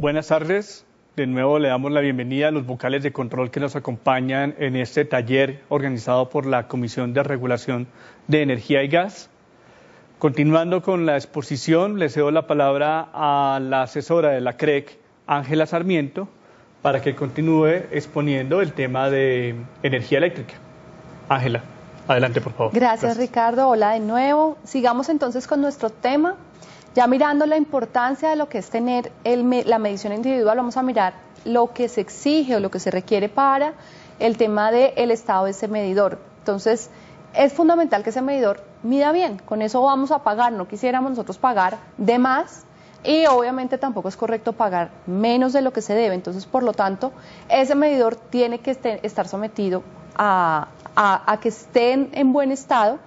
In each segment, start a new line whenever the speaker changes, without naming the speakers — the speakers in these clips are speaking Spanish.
Buenas tardes. De nuevo le damos la bienvenida a los vocales de control que nos acompañan en este taller organizado por la Comisión de Regulación de Energía y Gas. Continuando con la exposición, le cedo la palabra a la asesora de la CREC, Ángela Sarmiento, para que continúe exponiendo el tema de energía eléctrica. Ángela, adelante por favor.
Gracias Ricardo, hola de nuevo. Sigamos entonces con nuestro tema. Ya mirando la importancia de lo que es tener la medición individual, vamos a mirar lo que se exige o lo que se requiere para el tema del estado de ese medidor. Entonces, es fundamental que ese medidor mida bien, con eso vamos a pagar, no quisiéramos nosotros pagar de más y obviamente tampoco es correcto pagar menos de lo que se debe. Entonces, por lo tanto, ese medidor tiene que estar sometido a que esté en buen estado.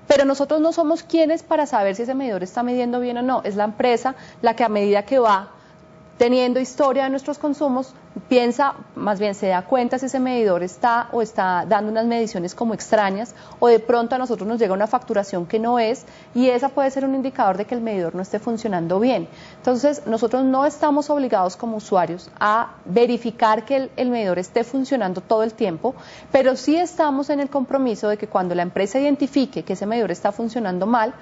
Pero nosotros no somos quienes para saber si ese medidor está midiendo bien o no, es la empresa la que a medida que va teniendo historia de nuestros consumos, piensa, más bien se da cuenta si ese medidor está dando unas mediciones como extrañas o de pronto a nosotros nos llega una facturación que no es y esa puede ser un indicador de que el medidor no esté funcionando bien. Entonces nosotros no estamos obligados como usuarios a verificar que el medidor esté funcionando todo el tiempo, pero sí estamos en el compromiso de que cuando la empresa identifique que ese medidor está funcionando mal,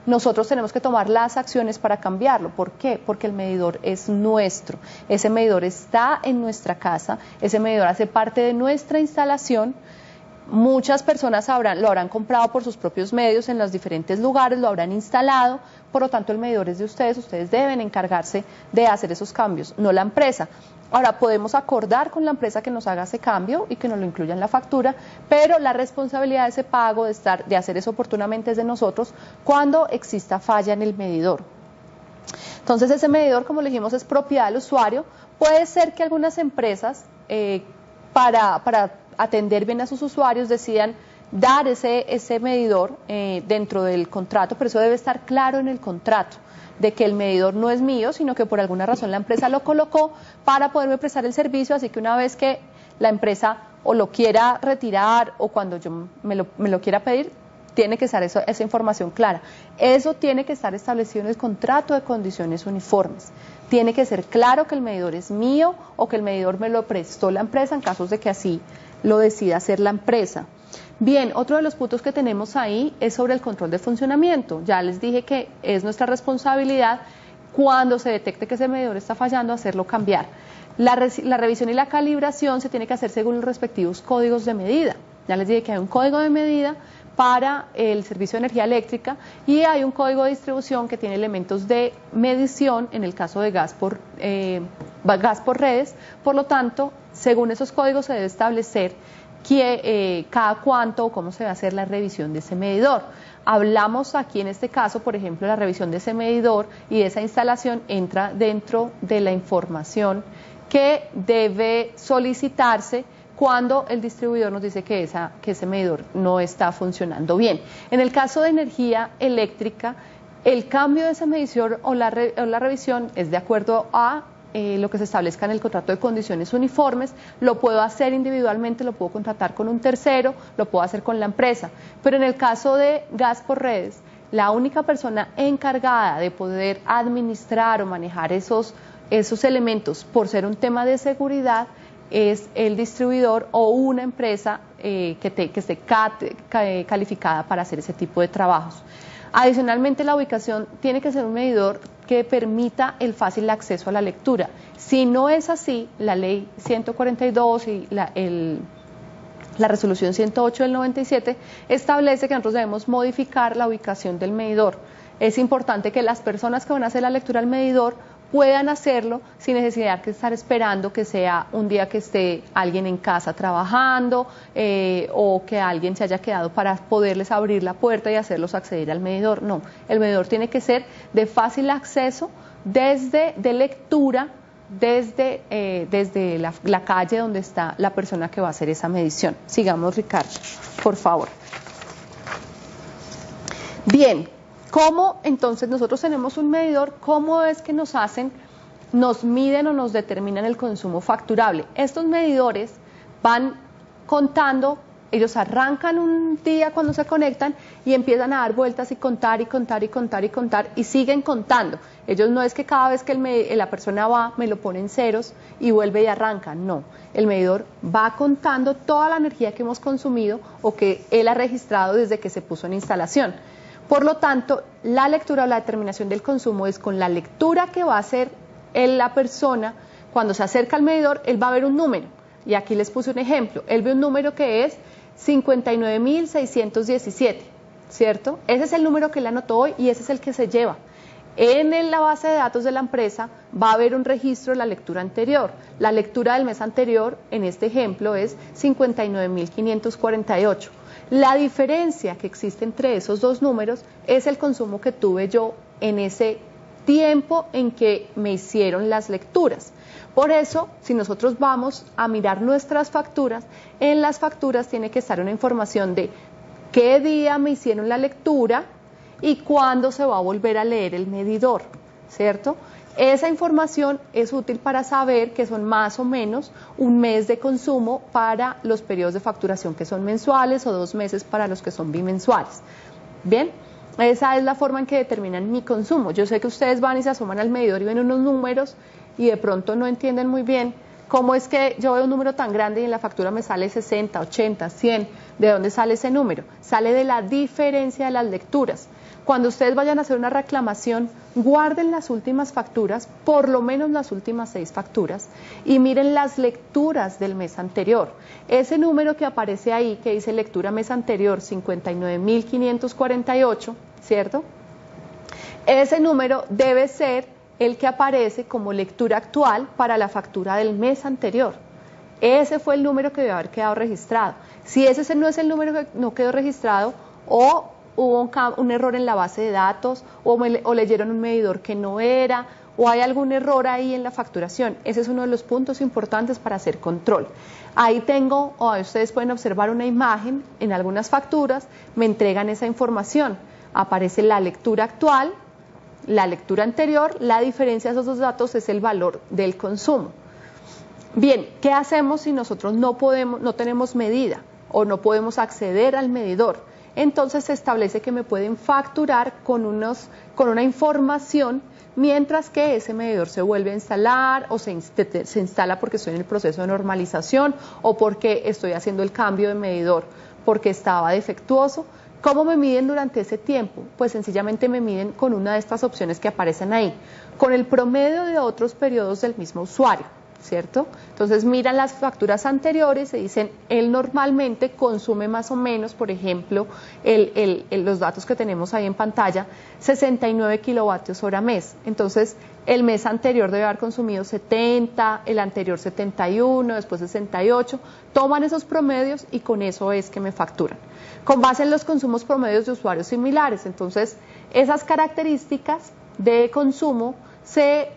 nosotros tenemos que tomar las acciones para cambiarlo. ¿Por qué? Porque el medidor es nuestro, ese medidor está en nuestra casa, ese medidor hace parte de nuestra instalación. Muchas personas lo habrán comprado por sus propios medios en los diferentes lugares, lo habrán instalado, por lo tanto el medidor es de ustedes deben encargarse de hacer esos cambios, no la empresa. Ahora, podemos acordar con la empresa que nos haga ese cambio y que nos lo incluya en la factura, pero la responsabilidad de ese pago, de hacer eso oportunamente es de nosotros cuando exista falla en el medidor. Entonces, ese medidor, como le dijimos, es propiedad del usuario. Puede ser que algunas empresas, para atender bien a sus usuarios, decidan dar ese medidor dentro del contrato, pero eso debe estar claro en el contrato, de que el medidor no es mío, sino que por alguna razón la empresa lo colocó para poderme prestar el servicio, así que una vez que la empresa o lo quiera retirar o cuando yo me lo quiera pedir, tiene que estar esa información clara. Eso tiene que estar establecido en el contrato de condiciones uniformes. Tiene que ser claro que el medidor es mío o que el medidor me lo prestó la empresa en casos de que así lo decida hacer la empresa. Bien, otro de los puntos que tenemos ahí es sobre el control de funcionamiento. Ya les dije que es nuestra responsabilidad cuando se detecte que ese medidor está fallando, hacerlo cambiar. La revisión y la calibración se tiene que hacer según los respectivos códigos de medida. Ya les dije que hay un código de medida para el servicio de energía eléctrica y hay un código de distribución que tiene elementos de medición en el caso de gas por redes. Por lo tanto, según esos códigos se debe establecer cada cuánto o cómo se va a hacer la revisión de ese medidor. Hablamos aquí en este caso, por ejemplo, la revisión de ese medidor y de esa instalación entra dentro de la información que debe solicitarse cuando el distribuidor nos dice que ese medidor no está funcionando bien. En el caso de energía eléctrica, el cambio de esa medición o la revisión es de acuerdo a lo que se establezca en el contrato de condiciones uniformes. Lo puedo hacer individualmente, lo puedo contratar con un tercero, lo puedo hacer con la empresa, pero en el caso de gas por redes, la única persona encargada de poder administrar o manejar esos elementos por ser un tema de seguridad es el distribuidor o una empresa que esté calificada para hacer ese tipo de trabajos. Adicionalmente, la ubicación tiene que ser un medidor que permita el fácil acceso a la lectura. Si no es así, la ley 142 y la resolución 108 del 97 establece que nosotros debemos modificar la ubicación del medidor. Es importante que las personas que van a hacer la lectura al medidor puedan hacerlo sin necesidad de estar esperando que sea un día que esté alguien en casa trabajando o que alguien se haya quedado para poderles abrir la puerta y hacerlos acceder al medidor. No, el medidor tiene que ser de fácil acceso de lectura desde la calle donde está la persona que va a hacer esa medición. Sigamos, Ricardo, por favor. Bien. ¿Cómo entonces nosotros tenemos un medidor? ¿Cómo es que nos miden o nos determinan el consumo facturable? Estos medidores van contando ellos arrancan un día cuando se conectan y empiezan a dar vueltas y contar y contar y contar y contar y siguen contando. Ellos no es que cada vez que la persona va me lo pone en ceros y vuelve y arranca, no. El medidor va contando toda la energía que hemos consumido o que él ha registrado desde que se puso en instalación. Por lo tanto, la lectura o la determinación del consumo es con la lectura que va a hacer la persona. Cuando se acerca al medidor, él va a ver un número. Y aquí les puse un ejemplo. Él ve un número que es 59.617, ¿cierto? Ese es el número que él anotó hoy y ese es el que se lleva. En la base de datos de la empresa va a haber un registro de la lectura anterior. La lectura del mes anterior, en este ejemplo, es 59.548. La diferencia que existe entre esos dos números es el consumo que tuve yo en ese tiempo en que me hicieron las lecturas. Por eso, si nosotros vamos a mirar nuestras facturas, en las facturas tiene que estar una información de qué día me hicieron la lectura y cuándo se va a volver a leer el medidor, ¿cierto? Esa información es útil para saber que son más o menos un mes de consumo para los periodos de facturación que son mensuales o 2 meses para los que son bimensuales. Bien, esa es la forma en que determinan mi consumo. Yo sé que ustedes van y se asoman al medidor y ven unos números y de pronto no entienden muy bien cómo es que yo veo un número tan grande y en la factura me sale 60, 80, 100. ¿De dónde sale ese número? Sale de la diferencia de las lecturas. Cuando ustedes vayan a hacer una reclamación, guarden las últimas facturas, por lo menos las últimas 6 facturas, y miren las lecturas del mes anterior. Ese número que aparece ahí, que dice lectura mes anterior, 59.548, ¿cierto? Ese número debe ser el que aparece como lectura actual para la factura del mes anterior. Ese fue el número que debe haber quedado registrado. Si ese no es el número que no quedó registrado, o hubo un error en la base de datos, o leyeron un medidor que no era, o hay algún error ahí en la facturación. Ese es uno de los puntos importantes para hacer control. Ahí tengo, o ustedes pueden observar una imagen, en algunas facturas me entregan esa información. Aparece la lectura actual, la lectura anterior, la diferencia de esos dos datos es el valor del consumo. Bien, ¿qué hacemos si nosotros no tenemos medida o no podemos acceder al medidor? Entonces se establece que me pueden facturar con una información mientras que ese medidor se vuelve a instalar o se instala porque estoy en el proceso de normalización o porque estoy haciendo el cambio de medidor porque estaba defectuoso. ¿Cómo me miden durante ese tiempo? Pues sencillamente me miden con una de estas opciones que aparecen ahí, con el promedio de otros periodos del mismo usuario, ¿cierto? Entonces miran las facturas anteriores y dicen, él normalmente consume más o menos, por ejemplo, los datos que tenemos ahí en pantalla, 69 kilovatios hora mes. Entonces, el mes anterior debe haber consumido 70, el anterior 71, después 68. Toman esos promedios y con eso es que me facturan. Con base en los consumos promedios de usuarios similares. Entonces, esas características de consumo se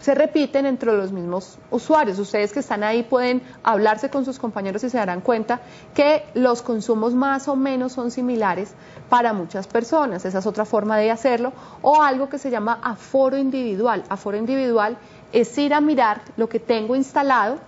repiten entre los mismos usuarios. Ustedes que están ahí pueden hablarse con sus compañeros y se darán cuenta que los consumos más o menos son similares para muchas personas. Esa es otra forma de hacerlo. O algo que se llama aforo individual. Aforo individual es ir a mirar lo que tengo instalado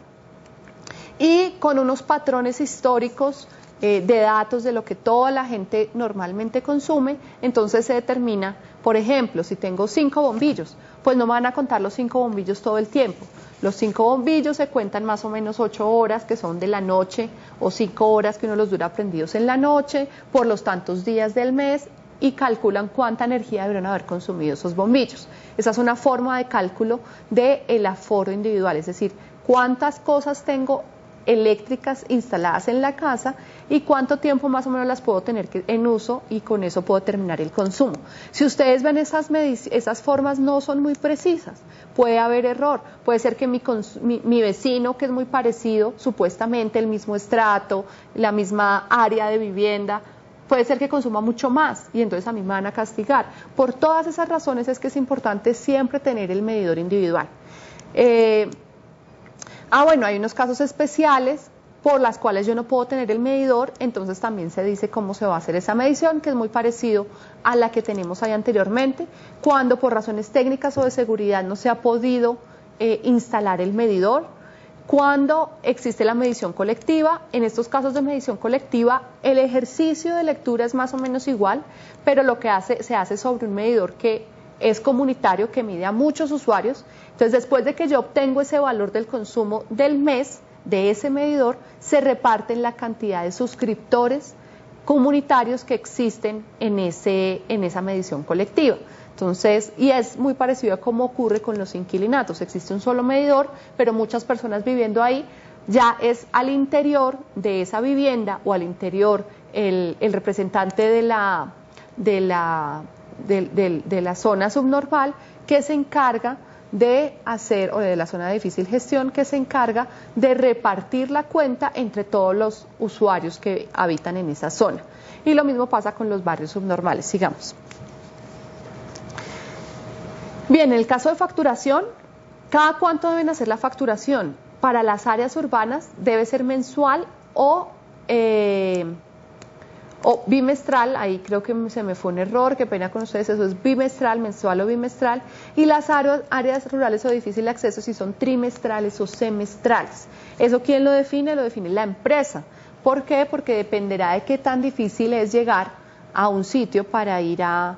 y con unos patrones históricos de datos de lo que toda la gente normalmente consume, entonces se determina, por ejemplo, si tengo 5 bombillos, pues no me van a contar los 5 bombillos todo el tiempo. Los 5 bombillos se cuentan más o menos 8 horas que son de la noche o 5 horas que uno los dura prendidos en la noche por los tantos días del mes y calculan cuánta energía deberían haber consumido esos bombillos. Esa es una forma de cálculo del aforo individual, es decir, cuántas cosas tengo eléctricas instaladas en la casa y cuánto tiempo más o menos las puedo tener en uso y con eso puedo determinar el consumo. Si ustedes ven esas formas no son muy precisas, puede haber error, puede ser que mi vecino que es muy parecido, supuestamente el mismo estrato, la misma área de vivienda, puede ser que consuma mucho más y entonces a mí me van a castigar. Por todas esas razones es que es importante siempre tener el medidor individual. Bueno, hay unos casos especiales por las cuales yo no puedo tener el medidor, entonces también se dice cómo se va a hacer esa medición, que es muy parecido a la que tenemos ahí anteriormente, cuando por razones técnicas o de seguridad no se ha podido instalar el medidor, Cuando existe la medición colectiva, en estos casos de medición colectiva, el ejercicio de lectura es más o menos igual, pero lo que se hace sobre un medidor que es comunitario, que mide a muchos usuarios. Entonces, después de que yo obtengo ese valor del consumo del mes de ese medidor, se reparten la cantidad de suscriptores comunitarios que existen en esa medición colectiva. Entonces, y es muy parecido a cómo ocurre con los inquilinatos. Existe un solo medidor, pero muchas personas viviendo ahí, ya es al interior de esa vivienda o al interior el representante de la zona subnormal que se encarga de hacer, o de la zona de difícil gestión, que se encarga de repartir la cuenta entre todos los usuarios que habitan en esa zona. Y lo mismo pasa con los barrios subnormales. Sigamos. Bien, en el caso de facturación, ¿cada cuánto deben hacer la facturación? Para las áreas urbanas debe ser mensual o bimestral. Ahí creo que se me fue un error, qué pena con ustedes, eso es bimestral, mensual o bimestral. Y las áreas rurales o de difícil acceso si son trimestrales o semestrales. ¿Eso quién lo define? Lo define la empresa. ¿Por qué? Porque dependerá de qué tan difícil es llegar a un sitio para ir a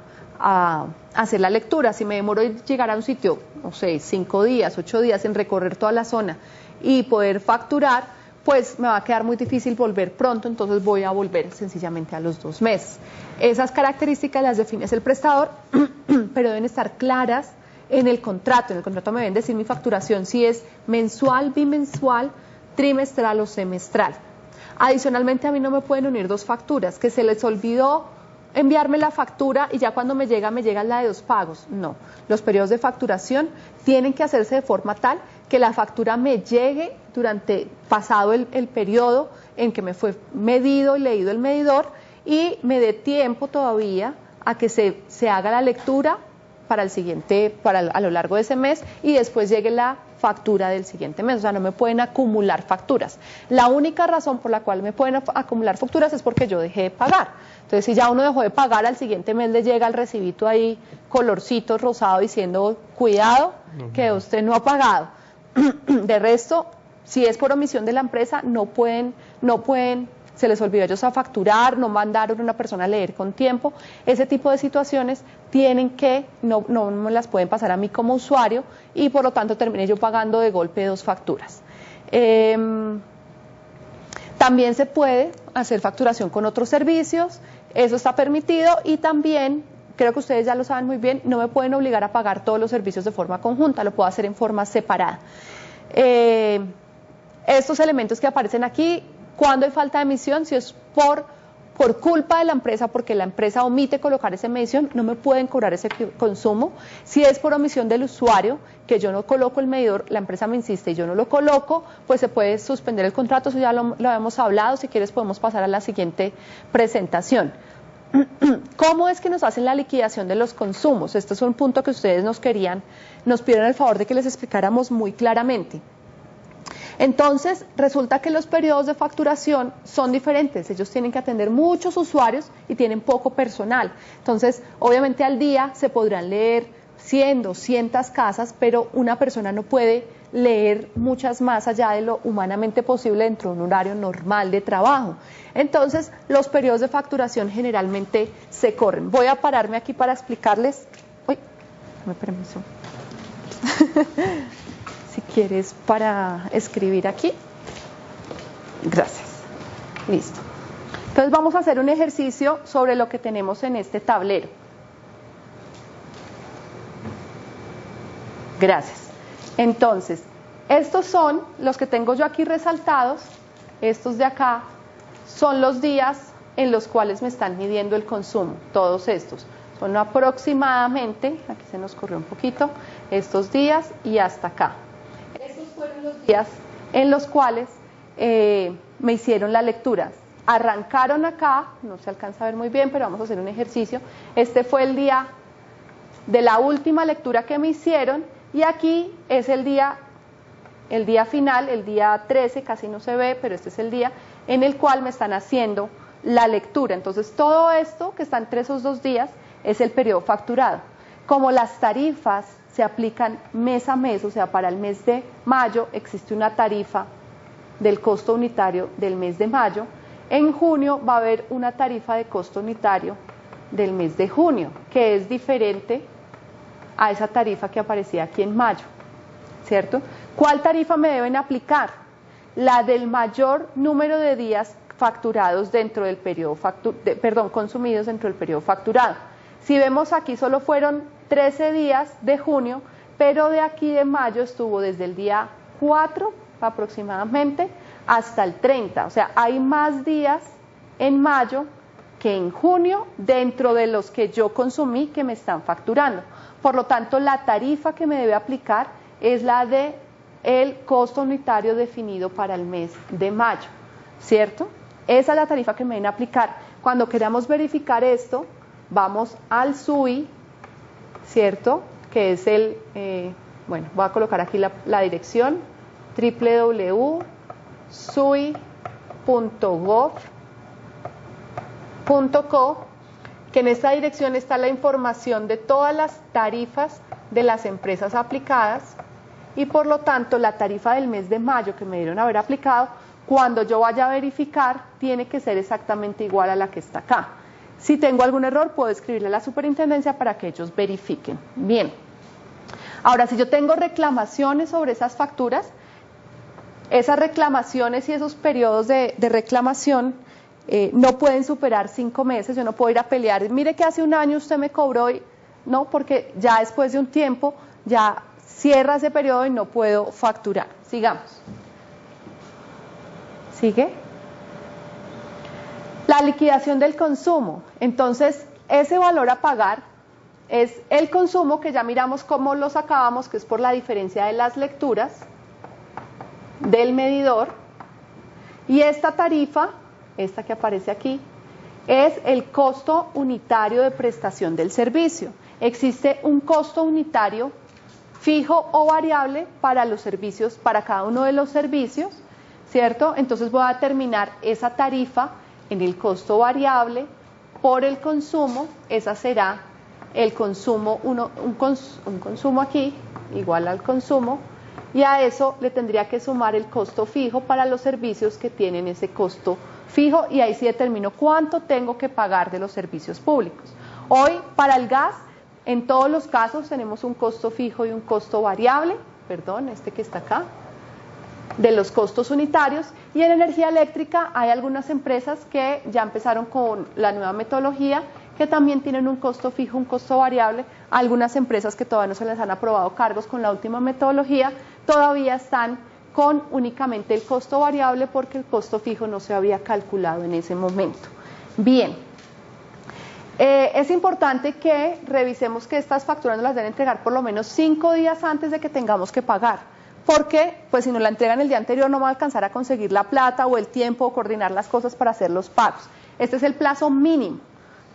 hacer la lectura. Si me demoro en llegar a un sitio, no sé, 5 días, 8 días en recorrer toda la zona y poder facturar, pues me va a quedar muy difícil volver pronto, entonces voy a volver sencillamente a los 2 meses. Esas características las define el prestador, pero deben estar claras en el contrato. En el contrato me deben decir mi facturación, si es mensual, bimensual, trimestral o semestral. Adicionalmente, a mí no me pueden unir 2 facturas, que se les olvidó enviarme la factura y ya cuando me llega la de 2 pagos. No, los periodos de facturación tienen que hacerse de forma tal que la factura me llegue pasado el periodo en que me fue medido y leído el medidor, y me dé tiempo todavía a que se haga la lectura para a lo largo de ese mes, y después llegue la factura del siguiente mes. O sea, no me pueden acumular facturas. La única razón por la cual me pueden acumular facturas es porque yo dejé de pagar. Entonces, si ya uno dejó de pagar, al siguiente mes le llega el recibito ahí, colorcito rosado, diciendo, cuidado, que usted no ha pagado. De resto, si es por omisión de la empresa, no pueden, se les olvidó ellos a facturar, no mandaron a una persona a leer con tiempo. Ese tipo de situaciones no me las pueden pasar a mí como usuario, y por lo tanto terminé yo pagando de golpe 2 facturas. También se puede hacer facturación con otros servicios, eso está permitido, y también, creo que ustedes ya lo saben muy bien, no me pueden obligar a pagar todos los servicios de forma conjunta, lo puedo hacer en forma separada. Estos elementos que aparecen aquí, cuando hay falta de emisión, si es por culpa de la empresa, porque la empresa omite colocar esa medición, no me pueden cobrar ese consumo. Si es por omisión del usuario, que yo no coloco el medidor, la empresa me insiste y yo no lo coloco, pues se puede suspender el contrato. Eso ya lo hemos hablado. Si quieres podemos pasar a la siguiente presentación. ¿Cómo es que nos hacen la liquidación de los consumos? Este es un punto que ustedes nos pidieron el favor de que les explicáramos muy claramente. Entonces, resulta que los periodos de facturación son diferentes. Ellos tienen que atender muchos usuarios y tienen poco personal. Entonces, obviamente al día se podrán leer 100, 200 casas, pero una persona no puede leer muchas más allá de lo humanamente posible dentro de un horario normal de trabajo. Entonces, los periodos de facturación generalmente se corren. Voy a pararme aquí para explicarles. Uy, dame permiso. Si quieres, para escribir aquí. Gracias. Listo. Entonces vamos a hacer un ejercicio sobre lo que tenemos en este tablero. Gracias. Entonces, estos son los que tengo yo aquí resaltados. Estos de acá son los días en los cuales me están midiendo el consumo. Todos estos son aproximadamente, aquí se nos corrió un poquito, estos días y hasta acá. Fueron los días en los cuales me hicieron la lectura. Arrancaron acá, no se alcanza a ver muy bien, pero vamos a hacer un ejercicio. Este fue el día de la última lectura que me hicieron, y aquí es el día final, el día 13, casi no se ve, pero este es el día en el cual me están haciendo la lectura. Entonces, todo esto que está entre esos 2 días es el periodo facturado. Como las tarifas se aplican mes a mes, o sea, para el mes de mayo existe una tarifa del costo unitario del mes de mayo. En junio va a haber una tarifa de costo unitario del mes de junio, que es diferente a esa tarifa que aparecía aquí en mayo, ¿cierto? ¿Cuál tarifa me deben aplicar? La del mayor número de días facturados dentro del periodo consumidos dentro del periodo facturado. Si vemos aquí solo fueron 13 días de junio, pero de aquí de mayo estuvo desde el día 4 aproximadamente hasta el 30, o sea, hay más días en mayo que en junio dentro de los que yo consumí que me están facturando. Por lo tanto, la tarifa que me debe aplicar es la de el costo unitario definido para el mes de mayo, ¿cierto? Esa es la tarifa que me deben aplicar. Cuando queramos verificar esto, vamos al SUI, ¿cierto? Que es el, bueno, voy a colocar aquí la dirección, www.sui.gov.co, que en esta dirección está la información de todas las tarifas de las empresas aplicadas y por lo tanto la tarifa del mes de mayo que me dieron haber aplicado, cuando yo vaya a verificar, tiene que ser exactamente igual a la que está acá. Si tengo algún error, puedo escribirle a la superintendencia para que ellos verifiquen. Bien. Ahora, si yo tengo reclamaciones sobre esas facturas, esas reclamaciones y esos periodos de reclamación no pueden superar 5 meses. Yo no puedo ir a pelear. Mire que hace un año usted me cobró y no, porque ya después de un tiempo ya cierra ese periodo y no puedo facturar. Sigamos. ¿Sigue? La liquidación del consumo. Entonces, ese valor a pagar es el consumo que ya miramos cómo lo sacábamos, que es por la diferencia de las lecturas del medidor. Y esta tarifa, esta que aparece aquí, es el costo unitario de prestación del servicio. Existe un costo unitario fijo o variable para los servicios, para cada uno de los servicios, ¿cierto? Entonces voy a determinar esa tarifa en el costo variable por el consumo. Esa será el consumo, un consumo aquí igual al consumo, y a eso le tendría que sumar el costo fijo para los servicios que tienen ese costo fijo, y ahí sí determino cuánto tengo que pagar de los servicios públicos. Hoy para el gas, en todos los casos tenemos un costo fijo y un costo variable, perdón, este que está acá, de los costos unitarios, y en energía eléctrica hay algunas empresas que ya empezaron con la nueva metodología, que también tienen un costo fijo, un costo variable. Algunas empresas que todavía no se les han aprobado cargos con la última metodología, todavía están con únicamente el costo variable porque el costo fijo no se había calculado en ese momento. Bien, es importante que revisemos que estas facturas nos las deben entregar por lo menos 5 días antes de que tengamos que pagar, porque pues si nos la entregan el día anterior no va a alcanzar a conseguir la plata o el tiempo o coordinar las cosas para hacer los pagos. Este es el plazo mínimo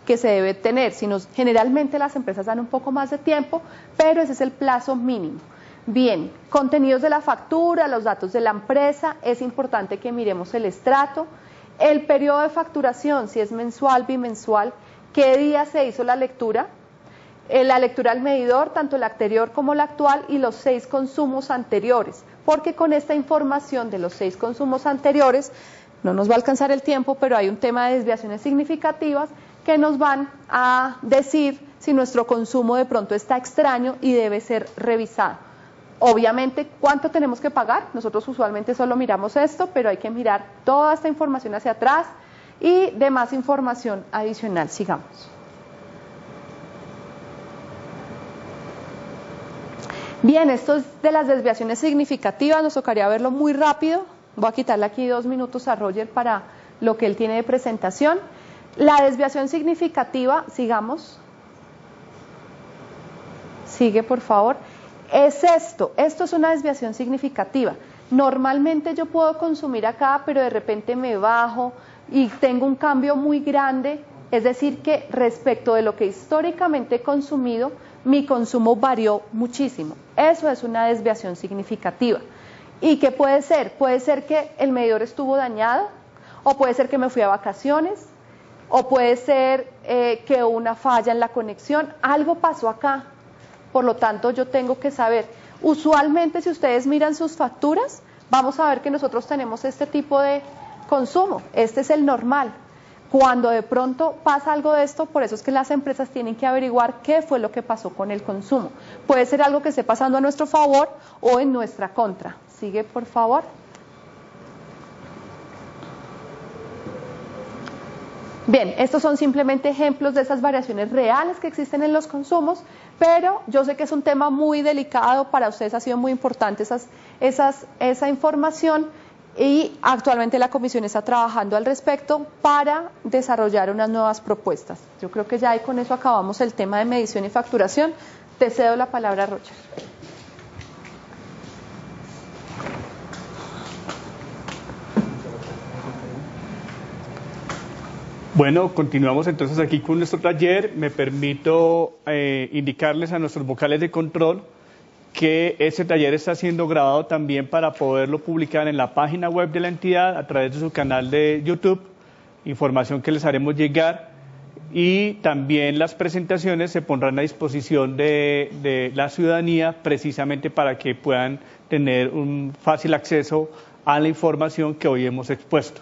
que se debe tener. Generalmente las empresas dan un poco más de tiempo, pero ese es el plazo mínimo. Bien, contenidos de la factura, los datos de la empresa, es importante que miremos el estrato, el periodo de facturación, si es mensual, bimensual, qué día se hizo la lectura al medidor, tanto el anterior como el actual, y los 6 consumos anteriores, porque con esta información de los 6 consumos anteriores, no nos va a alcanzar el tiempo, pero hay un tema de desviaciones significativas que nos van a decir si nuestro consumo de pronto está extraño y debe ser revisado. Obviamente, ¿cuánto tenemos que pagar? Nosotros usualmente solo miramos esto, pero hay que mirar toda esta información hacia atrás y demás información adicional. Sigamos. Bien, esto es de las desviaciones significativas, nos tocaría verlo muy rápido. Voy a quitarle aquí 2 minutos a Roger para lo que él tiene de presentación. La desviación significativa, sigamos. Sigue, por favor. Es esto es una desviación significativa. Normalmente yo puedo consumir acá, pero de repente me bajo y tengo un cambio muy grande, es decir que respecto de lo que históricamente he consumido, mi consumo varió muchísimo. Eso es una desviación significativa. ¿Y qué puede ser? Puede ser que el medidor estuvo dañado, o puede ser que me fui a vacaciones, o puede ser que hubo una falla en la conexión, algo pasó acá. por lo tanto yo tengo que saber. Usualmente si ustedes miran sus facturas, vamos a ver que nosotros tenemos este tipo de consumo, este es el normal. Cuando de pronto pasa algo de esto, por eso es que las empresas tienen que averiguar qué fue lo que pasó con el consumo. Puede ser algo que esté pasando a nuestro favor o en nuestra contra. Sigue, por favor. Bien, estos son simplemente ejemplos de esas variaciones reales que existen en los consumos, pero yo sé que es un tema muy delicado, para ustedes ha sido muy importante esa información, y actualmente la comisión está trabajando al respecto para desarrollar unas nuevas propuestas. Yo creo que ya ahí con eso acabamos el tema de medición y facturación. Te cedo la palabra, Roger.
Bueno, continuamos entonces aquí con nuestro taller. Me permito indicarles a nuestros vocales de control que este taller está siendo grabado también para poderlo publicar en la página web de la entidad a través de su canal de YouTube, información que les haremos llegar, y también las presentaciones se pondrán a disposición de la ciudadanía precisamente para que puedan tener un fácil acceso a la información que hoy hemos expuesto.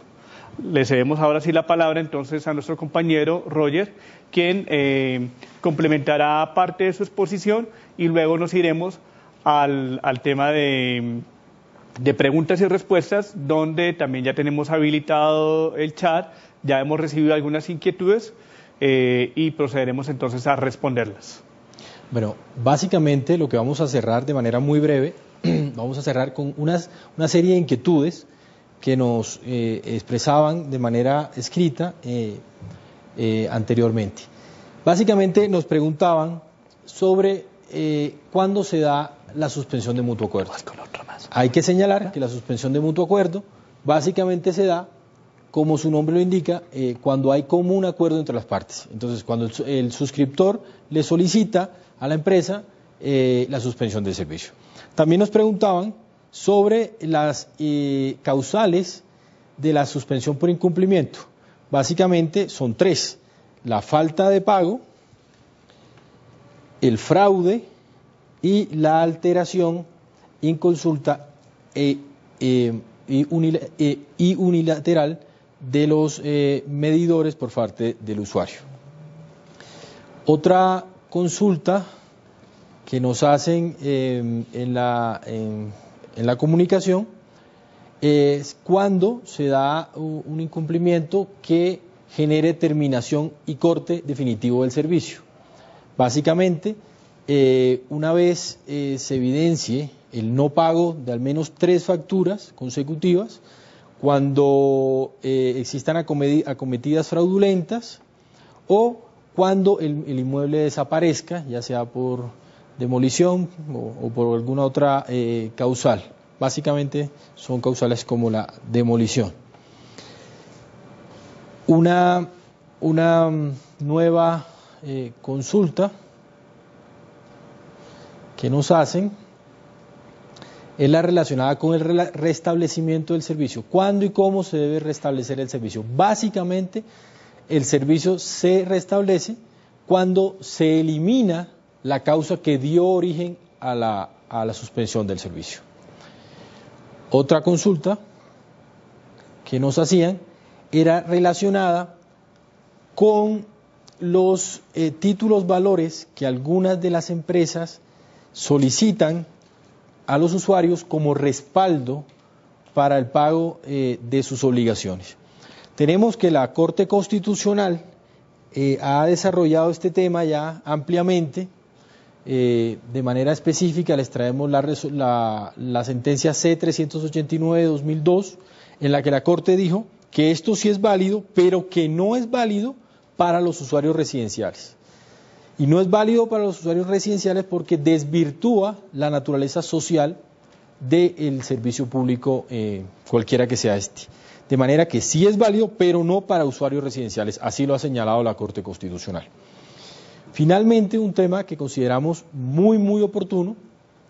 Le cedemos ahora sí la palabra entonces a nuestro compañero Roger, quien complementará parte de su exposición, y luego nos iremos al tema de preguntas y respuestas, donde también ya tenemos habilitado el chat, ya hemos recibido algunas inquietudes y procederemos entonces a responderlas.
Bueno, básicamente lo que vamos a cerrar de manera muy breve, vamos a cerrar con una serie de inquietudes que nos expresaban de manera escrita anteriormente. Básicamente nos preguntaban sobre cuándo se da la suspensión de mutuo acuerdo. Hay que señalar que la suspensión de mutuo acuerdo básicamente se da, como su nombre lo indica, cuando hay común acuerdo entre las partes. Entonces, cuando el suscriptor le solicita a la empresa la suspensión del servicio. También nos preguntaban sobre las causales de la suspensión por incumplimiento. Básicamente son tres: la falta de pago, el fraude y la alteración inconsulta y unilateral de los medidores por parte del usuario. Otra consulta que nos hacen en la comunicación es cuando se da un incumplimiento que genere terminación y corte definitivo del servicio. Básicamente, una vez se evidencie el no pago de al menos 3 facturas consecutivas, cuando existan acometidas fraudulentas, o cuando el inmueble desaparezca, ya sea por demolición o por alguna otra causal. Básicamente son causales como la demolición. Una nueva consulta que nos hacen es la relacionada con el restablecimiento del servicio. ¿Cuándo y cómo se debe restablecer el servicio? Básicamente, el servicio se restablece cuando se elimina la causa que dio origen a la suspensión del servicio. Otra consulta que nos hacían era relacionada con los títulos valores que algunas de las empresas solicitan a los usuarios como respaldo para el pago de sus obligaciones. Tenemos que la Corte Constitucional ha desarrollado este tema ya ampliamente. De manera específica les traemos la sentencia C-389 de 2002, en la que la Corte dijo que esto sí es válido, pero que no es válido para los usuarios residenciales. Y no es válido para los usuarios residenciales porque desvirtúa la naturaleza social del servicio público, cualquiera que sea este. De manera que sí es válido, pero no para usuarios residenciales, así lo ha señalado la Corte Constitucional. Finalmente, un tema que consideramos muy oportuno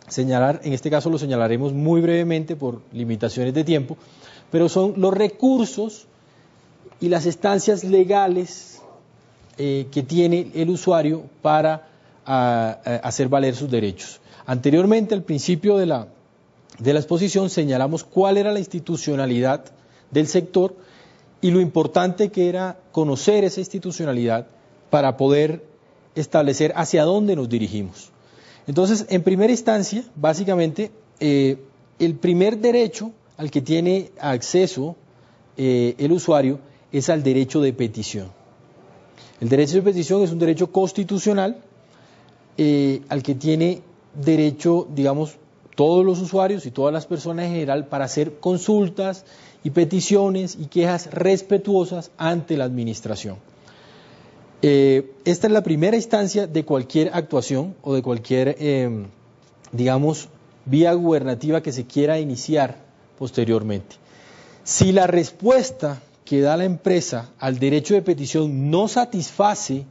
señalar, en este caso lo señalaremos muy brevemente por limitaciones de tiempo, pero son los recursos y las estancias legales que tiene el usuario para a hacer valer sus derechos. Anteriormente, al principio de la exposición, señalamos cuál era la institucionalidad del sector y lo importante que era conocer esa institucionalidad para poder establecer hacia dónde nos dirigimos. Entonces, en primera instancia, básicamente, el primer derecho al que tiene acceso el usuario es al derecho de petición. El derecho de petición es un derecho constitucional al que tiene derecho, digamos, todos los usuarios y todas las personas en general para hacer consultas y peticiones y quejas respetuosas ante la administración. Esta es la primera instancia de cualquier actuación o de cualquier, digamos, vía gubernativa que se quiera iniciar posteriormente. Si la respuesta que da la empresa al derecho de petición no satisface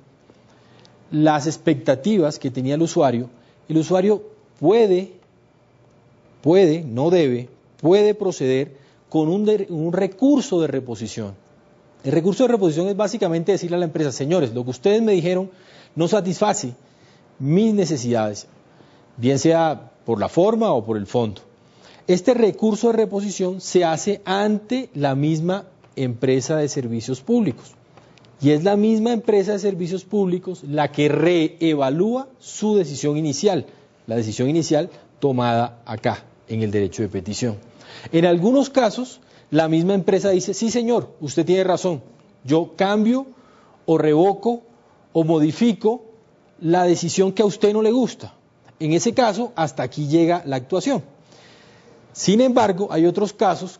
las expectativas que tenía el usuario puede, no debe, puede proceder con un recurso de reposición. El recurso de reposición es básicamente decirle a la empresa: señores, lo que ustedes me dijeron no satisface mis necesidades, bien sea por la forma o por el fondo. Este recurso de reposición se hace ante la misma empresa de servicios públicos y es la misma empresa de servicios públicos la que reevalúa su decisión inicial, la decisión inicial tomada acá en el derecho de petición. En algunos casos, la misma empresa dice: sí señor, usted tiene razón, yo cambio o revoco o modifico la decisión que a usted no le gusta. En ese caso, hasta aquí llega la actuación. Sin embargo, hay otros casos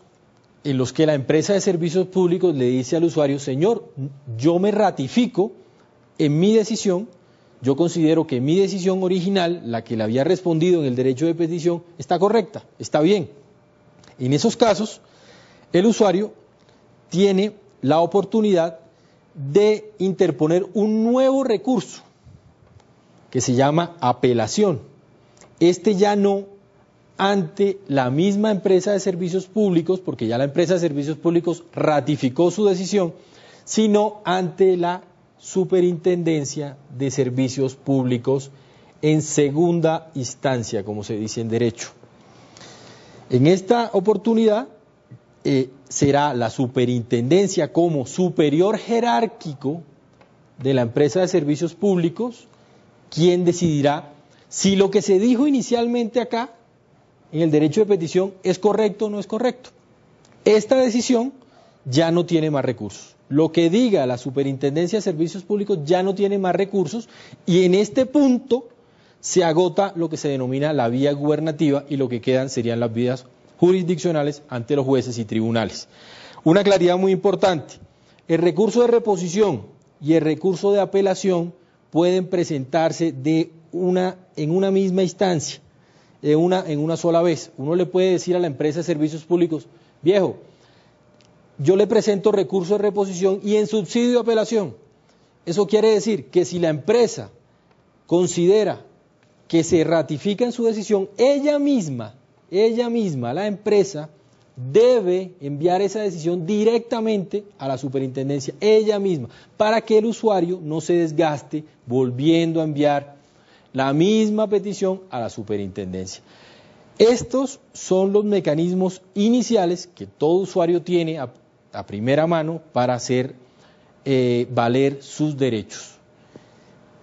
en los que la empresa de servicios públicos le dice al usuario: señor, yo me ratifico en mi decisión, yo considero que mi decisión original, la que le había respondido en el derecho de petición, está correcta, está bien. En esos casos, el usuario tiene la oportunidad de interponer un nuevo recurso que se llama apelación. Este ya no ante la misma empresa de servicios públicos, porque ya la empresa de servicios públicos ratificó su decisión, sino ante la Superintendencia de Servicios Públicos en segunda instancia, como se dice en derecho. En esta oportunidad será la superintendencia como superior jerárquico de la empresa de servicios públicos quien decidirá si lo que se dijo inicialmente acá en el derecho de petición es correcto o no es correcto. Esta decisión ya no tiene más recursos. Lo que diga la Superintendencia de Servicios Públicos ya no tiene más recursos y en este punto se agota lo que se denomina la vía gubernativa y lo que quedan serían las vías jurisdiccionales ante los jueces y tribunales. Una claridad muy importante: el recurso de reposición y el recurso de apelación pueden presentarse en una misma instancia, en una sola vez. Uno le puede decir a la empresa de servicios públicos: viejo, yo le presento recurso de reposición y en subsidio de apelación. Eso quiere decir que si la empresa considera que se ratifica en su decisión, ella misma, la empresa, debe enviar esa decisión directamente a la superintendencia, ella misma, para que el usuario no se desgaste volviendo a enviar la misma petición a la superintendencia. Estos son los mecanismos iniciales que todo usuario tiene a primera mano para hacer valer sus derechos.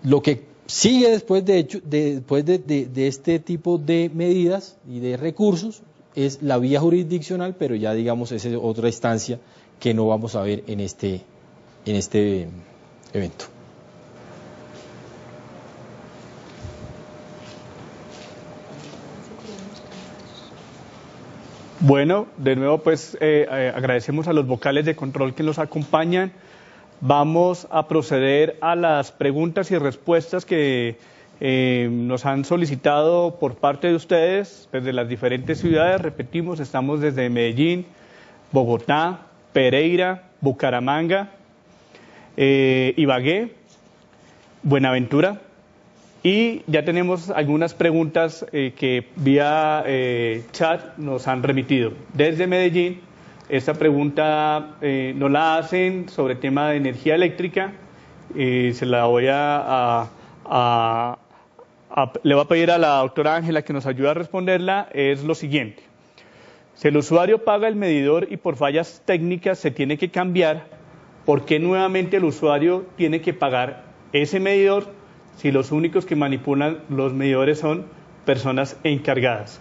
Lo que sigue después de este tipo de medidas y de recursos es la vía jurisdiccional, pero ya digamos esa es otra instancia que no vamos a ver en este evento.
Bueno, de nuevo pues agradecemos a los vocales de control que nos acompañan. Vamos a proceder a las preguntas y respuestas que nos han solicitado por parte de ustedes desde las diferentes ciudades. Repetimos, estamos desde Medellín, Bogotá, Pereira, Bucaramanga, Ibagué, Buenaventura. Y ya tenemos algunas preguntas que vía chat nos han remitido. Desde Medellín, esta pregunta nos la hacen sobre tema de energía eléctrica. Se la voy a le voy a pedir a la doctora Ángela que nos ayude a responderla, es lo siguiente. Si el usuario paga el medidor y por fallas técnicas se tiene que cambiar, ¿por qué nuevamente el usuario tiene que pagar ese medidor si los únicos que manipulan los medidores son personas encargadas?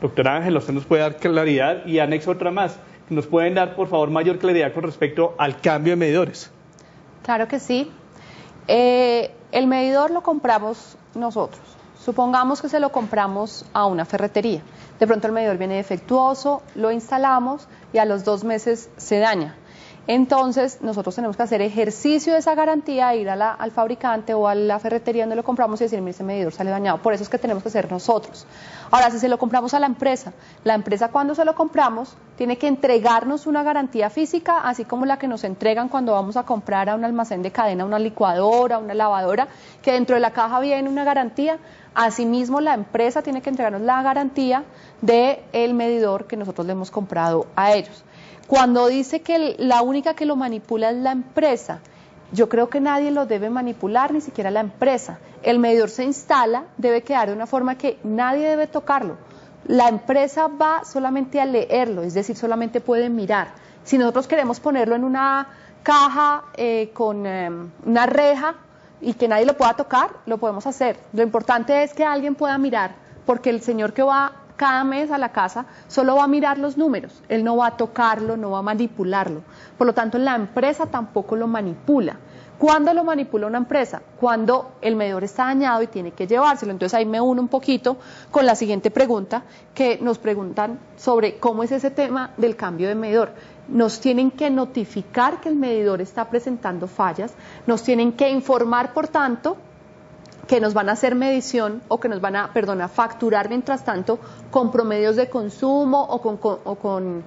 Doctora Ángela, usted nos puede dar claridad y anexo otra más. ¿Nos pueden dar, por favor, mayor claridad con respecto al cambio de medidores?
Claro que sí. El medidor lo compramos nosotros. Supongamos que se lo compramos a una ferretería. De pronto el medidor viene defectuoso, lo instalamos y a los 2 meses se daña. Entonces nosotros tenemos que hacer ejercicio de esa garantía, ir al fabricante o a la ferretería donde lo compramos y decir, mire, ese medidor sale dañado. Por eso es que tenemos que hacer nosotros. Ahora, si se lo compramos a la empresa cuando se lo compramos tiene que entregarnos una garantía física, así como la que nos entregan cuando vamos a comprar a un almacén de cadena, una licuadora, una lavadora, que dentro de la caja viene una garantía. Asimismo, la empresa tiene que entregarnos la garantía del medidor que nosotros le hemos comprado a ellos. Cuando dice que la única que lo manipula es la empresa, yo creo que nadie lo debe manipular, ni siquiera la empresa. El medidor se instala, debe quedar de una forma que nadie debe tocarlo. La empresa va solamente a leerlo, es decir, solamente puede mirar. Si nosotros queremos ponerlo en una caja con una reja y que nadie lo pueda tocar, lo podemos hacer. Lo importante es que alguien pueda mirar, porque el señor que va cada mes a la casa solo va a mirar los números, él no va a tocarlo, no va a manipularlo. Por lo tanto, la empresa tampoco lo manipula. ¿Cuándo lo manipula una empresa? Cuando el medidor está dañado y tiene que llevárselo. Entonces ahí me uno un poquito con la siguiente pregunta, que nos preguntan sobre cómo es ese tema del cambio de medidor. Nos tienen que notificar que el medidor está presentando fallas, nos tienen que informar, por tanto, que nos van a hacer medición o que nos van a, facturar mientras tanto con promedios de consumo o con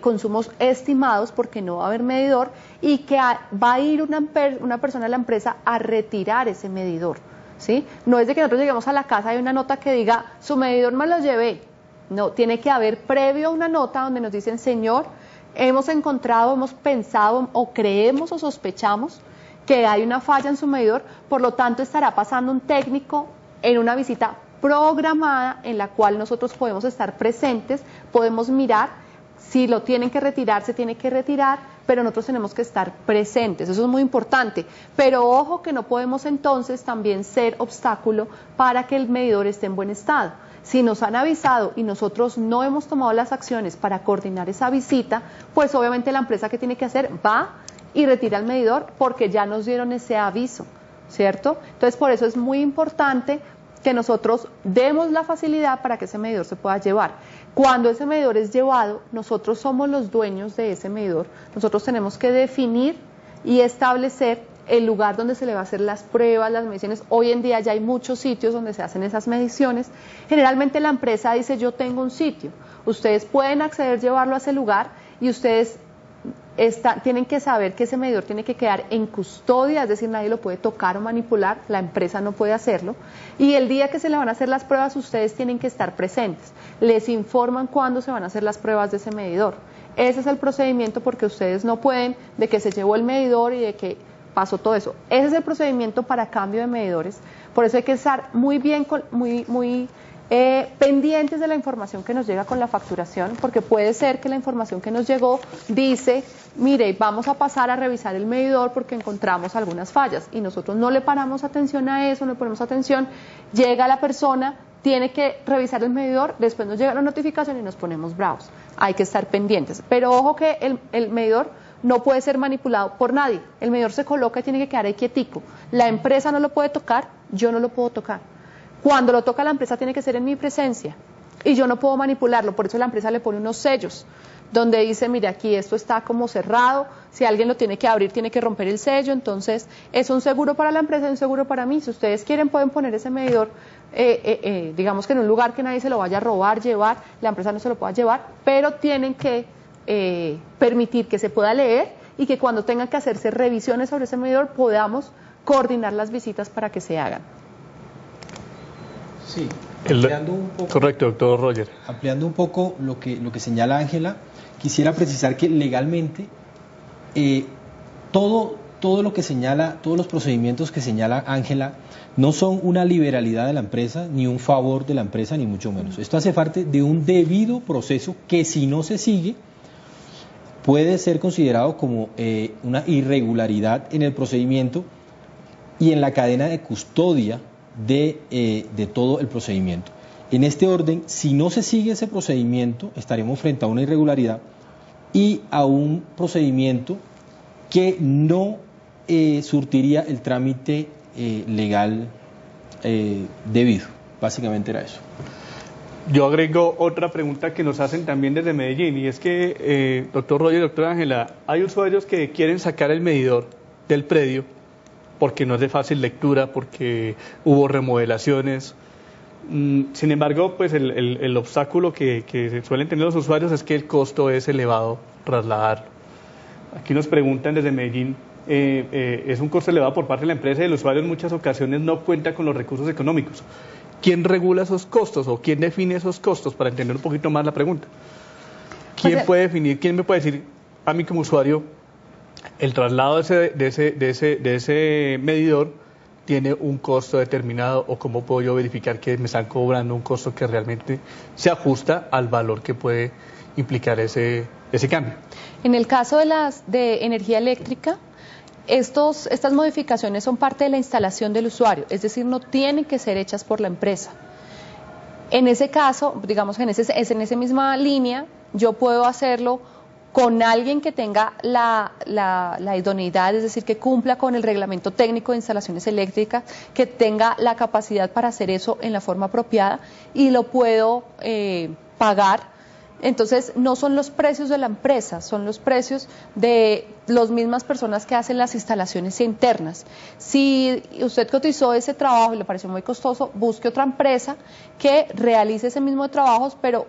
consumos estimados, porque no va a haber medidor, y que va a ir una persona a la empresa a retirar ese medidor, ¿sí? No es de que nosotros lleguemos a la casa y hay una nota que diga, su medidor me lo llevé. No, tiene que haber previo una nota donde nos dicen, señor, hemos encontrado, hemos pensado o creemos o sospechamos que hay una falla en su medidor, por lo tanto estará pasando un técnico en una visita programada en la cual nosotros podemos estar presentes, podemos mirar, si lo tienen que retirar, se tiene que retirar, pero nosotros tenemos que estar presentes, eso es muy importante. Pero ojo que no podemos entonces también ser obstáculo para que el medidor esté en buen estado. Si nos han avisado y nosotros no hemos tomado las acciones para coordinar esa visita, pues obviamente la empresa que tiene que hacer va y retira el medidor porque ya nos dieron ese aviso, ¿cierto? Entonces, por eso es muy importante que nosotros demos la facilidad para que ese medidor se pueda llevar. Cuando ese medidor es llevado, nosotros somos los dueños de ese medidor. Nosotros tenemos que definir y establecer el lugar donde se le va a hacer las pruebas, las mediciones. Hoy en día ya hay muchos sitios donde se hacen esas mediciones. Generalmente la empresa dice, yo tengo un sitio. Ustedes pueden acceder, llevarlo a ese lugar y ustedes tienen que saber que ese medidor tiene que quedar en custodia, es decir, nadie lo puede tocar o manipular, la empresa no puede hacerlo, y el día que se le van a hacer las pruebas ustedes tienen que estar presentes, les informan cuándo se van a hacer las pruebas de ese medidor. Ese es el procedimiento, porque ustedes no pueden de que se llevó el medidor y de que pasó todo eso. Ese es el procedimiento para cambio de medidores, por eso hay que estar muy bien, pendientes de la información que nos llega con la facturación, porque puede ser que la información que nos llegó dice, mire, vamos a pasar a revisar el medidor porque encontramos algunas fallas, y nosotros no le paramos atención a eso, no le ponemos atención, llega la persona, tiene que revisar el medidor, después nos llega la notificación y nos ponemos bravos. Hay que estar pendientes, pero ojo que el medidor no puede ser manipulado por nadie, el medidor se coloca y tiene que quedar ahí quietico, la empresa no lo puede tocar, yo no lo puedo tocar. Cuando lo toca la empresa tiene que ser en mi presencia y yo no puedo manipularlo, por eso la empresa le pone unos sellos donde dice, mire, aquí esto está como cerrado, si alguien lo tiene que abrir tiene que romper el sello, entonces es un seguro para la empresa y un seguro para mí. Si ustedes quieren pueden poner ese medidor, digamos que en un lugar que nadie se lo vaya a robar, llevar, la empresa no se lo pueda llevar, pero tienen que permitir que se pueda leer y que cuando tengan que hacerse revisiones sobre ese medidor podamos coordinar las visitas para que se hagan.
Sí, ampliando un poco,
correcto, doctor Roger.
Ampliando un poco lo que señala Ángela, quisiera precisar que legalmente todo todo lo que señala, todos los procedimientos que señala Ángela, no son una liberalidad de la empresa, ni un favor de la empresa, ni mucho menos. Esto hace parte de un debido proceso que, si no se sigue, puede ser considerado como una irregularidad en el procedimiento y en la cadena de custodia de todo el procedimiento. En este orden, si no se sigue ese procedimiento, estaremos frente a una irregularidad y a un procedimiento que no surtiría el trámite legal debido. Básicamente era eso.
Yo agrego otra pregunta que nos hacen también desde Medellín, y es que, doctor Roger, doctora Ángela, hay usuarios que quieren sacar el medidor del predio porque no es de fácil lectura, porque hubo remodelaciones. Sin embargo, pues el obstáculo que suelen tener los usuarios es que el costo es elevado trasladarlo. Aquí nos preguntan desde Medellín, es un costo elevado por parte de la empresa y el usuario en muchas ocasiones no cuenta con los recursos económicos. ¿Quién regula esos costos o quién define esos costos, para entender un poquito más la pregunta? ¿Quién puede definir, quién me puede decir a mí como usuario, el traslado de ese medidor tiene un costo determinado, o cómo puedo yo verificar que me están cobrando un costo que realmente se ajusta al valor que puede implicar ese cambio?
En el caso de energía eléctrica, estas modificaciones son parte de la instalación del usuario, es decir, no tienen que ser hechas por la empresa. En ese caso, digamos que en esa misma línea, yo puedo hacerlo con alguien que tenga la idoneidad, es decir, que cumpla con el reglamento técnico de instalaciones eléctricas, que tenga la capacidad para hacer eso en la forma apropiada, y lo puedo pagar. Entonces, no son los precios de la empresa, son los precios de las mismas personas que hacen las instalaciones internas. Si usted cotizó ese trabajo y le pareció muy costoso, busque otra empresa que realice ese mismo trabajo, pero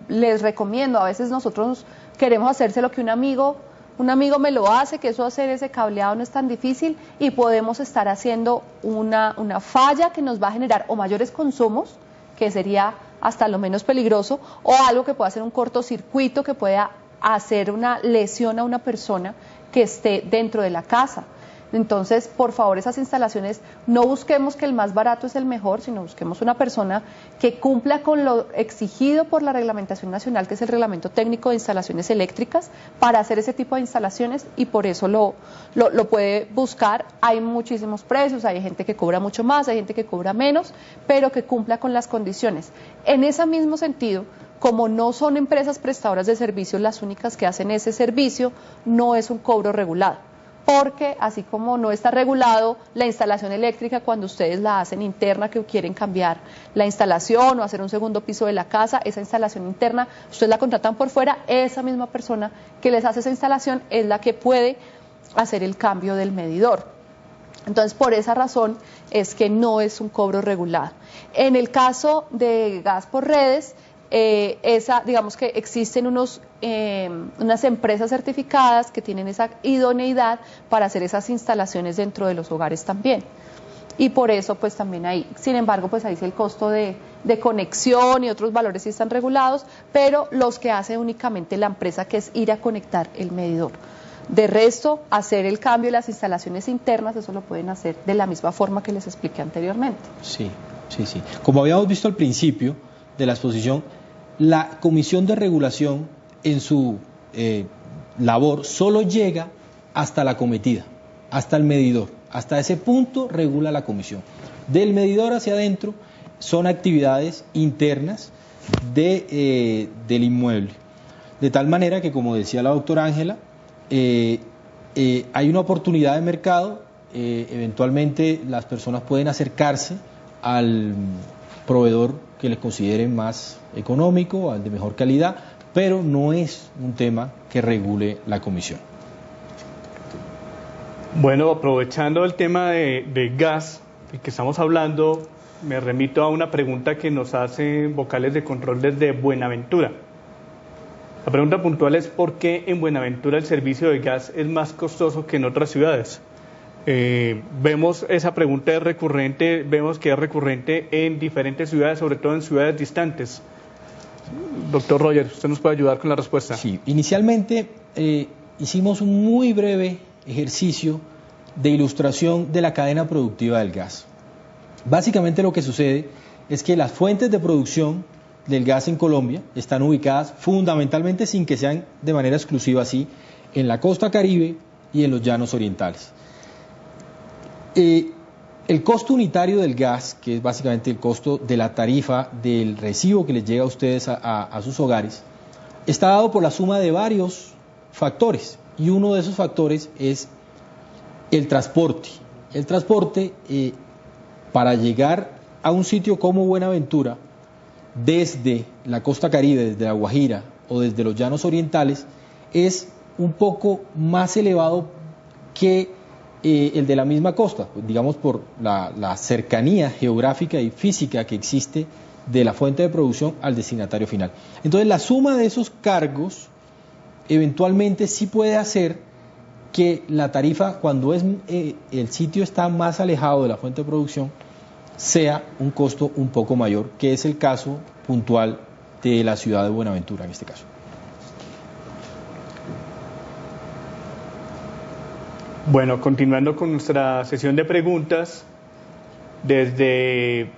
les recomiendo, a veces nosotros queremos hacerse lo que un amigo me lo hace, que eso hacer ese cableado no es tan difícil, y podemos estar haciendo una falla que nos va a generar o mayores consumos, que sería hasta lo menos peligroso, o algo que pueda hacer un cortocircuito que pueda hacer una lesión a una persona que esté dentro de la casa. Entonces, por favor, esas instalaciones, no busquemos que el más barato es el mejor, sino busquemos una persona que cumpla con lo exigido por la reglamentación nacional, que es el Reglamento Técnico de Instalaciones Eléctricas, para hacer ese tipo de instalaciones, y por eso lo puede buscar. Hay muchísimos precios, hay gente que cobra mucho más, hay gente que cobra menos, pero que cumpla con las condiciones. En ese mismo sentido, como no son empresas prestadoras de servicios las únicas que hacen ese servicio, no es un cobro regulado. Porque así como no está regulado la instalación eléctrica cuando ustedes la hacen interna, que quieren cambiar la instalación o hacer un segundo piso de la casa, esa instalación interna, ustedes la contratan por fuera, esa misma persona que les hace esa instalación es la que puede hacer el cambio del medidor. Entonces, por esa razón es que no es un cobro regulado. En el caso de gas por redes, digamos que existen unas empresas certificadas que tienen esa idoneidad para hacer esas instalaciones dentro de los hogares también, y por eso pues también ahí, sin embargo, pues ahí sí el costo de conexión y otros valores sí están regulados, pero los que hace únicamente la empresa, que es ir a conectar el medidor. De resto, hacer el cambio de las instalaciones internas, eso lo pueden hacer de la misma forma que les expliqué anteriormente.
Sí. Como habíamos visto al principio de la exposición, la Comisión de Regulación en su labor solo llega hasta la cometida, hasta el medidor. Hasta ese punto regula la comisión. Del medidor hacia adentro son actividades internas del inmueble. De tal manera que, como decía la doctora Ángela, hay una oportunidad de mercado, eventualmente las personas pueden acercarse al proveedor que les consideren más económico, de mejor calidad, pero no es un tema que regule la comisión.
Bueno, aprovechando el tema de gas, del que estamos hablando, me remito a una pregunta que nos hacen vocales de control desde Buenaventura. La pregunta puntual es: ¿por qué en Buenaventura el servicio de gas es más costoso que en otras ciudades? Vemos esa pregunta es recurrente, vemos que es recurrente en diferentes ciudades, sobre todo en ciudades distantes. Doctor Roger, ¿usted nos puede ayudar con la respuesta?
Sí, inicialmente hicimos un muy breve ejercicio de ilustración de la cadena productiva del gas. Básicamente lo que sucede es que las fuentes de producción del gas en Colombia están ubicadas fundamentalmente, sin que sean de manera exclusiva así, en la costa Caribe y en los llanos orientales. El costo unitario del gas, que es básicamente el costo de la tarifa del recibo que les llega a ustedes a sus hogares, está dado por la suma de varios factores, y uno de esos factores es el transporte. El transporte para llegar a un sitio como Buenaventura, desde la costa Caribe, desde La Guajira o desde los llanos orientales, es un poco más elevado que el de la misma costa, digamos por la cercanía geográfica y física que existe de la fuente de producción al destinatario final. Entonces la suma de esos cargos eventualmente sí puede hacer que la tarifa, cuando el sitio está más alejado de la fuente de producción, sea un costo un poco mayor, que es el caso puntual de la ciudad de Buenaventura en este caso.
Bueno, continuando con nuestra sesión de preguntas, desde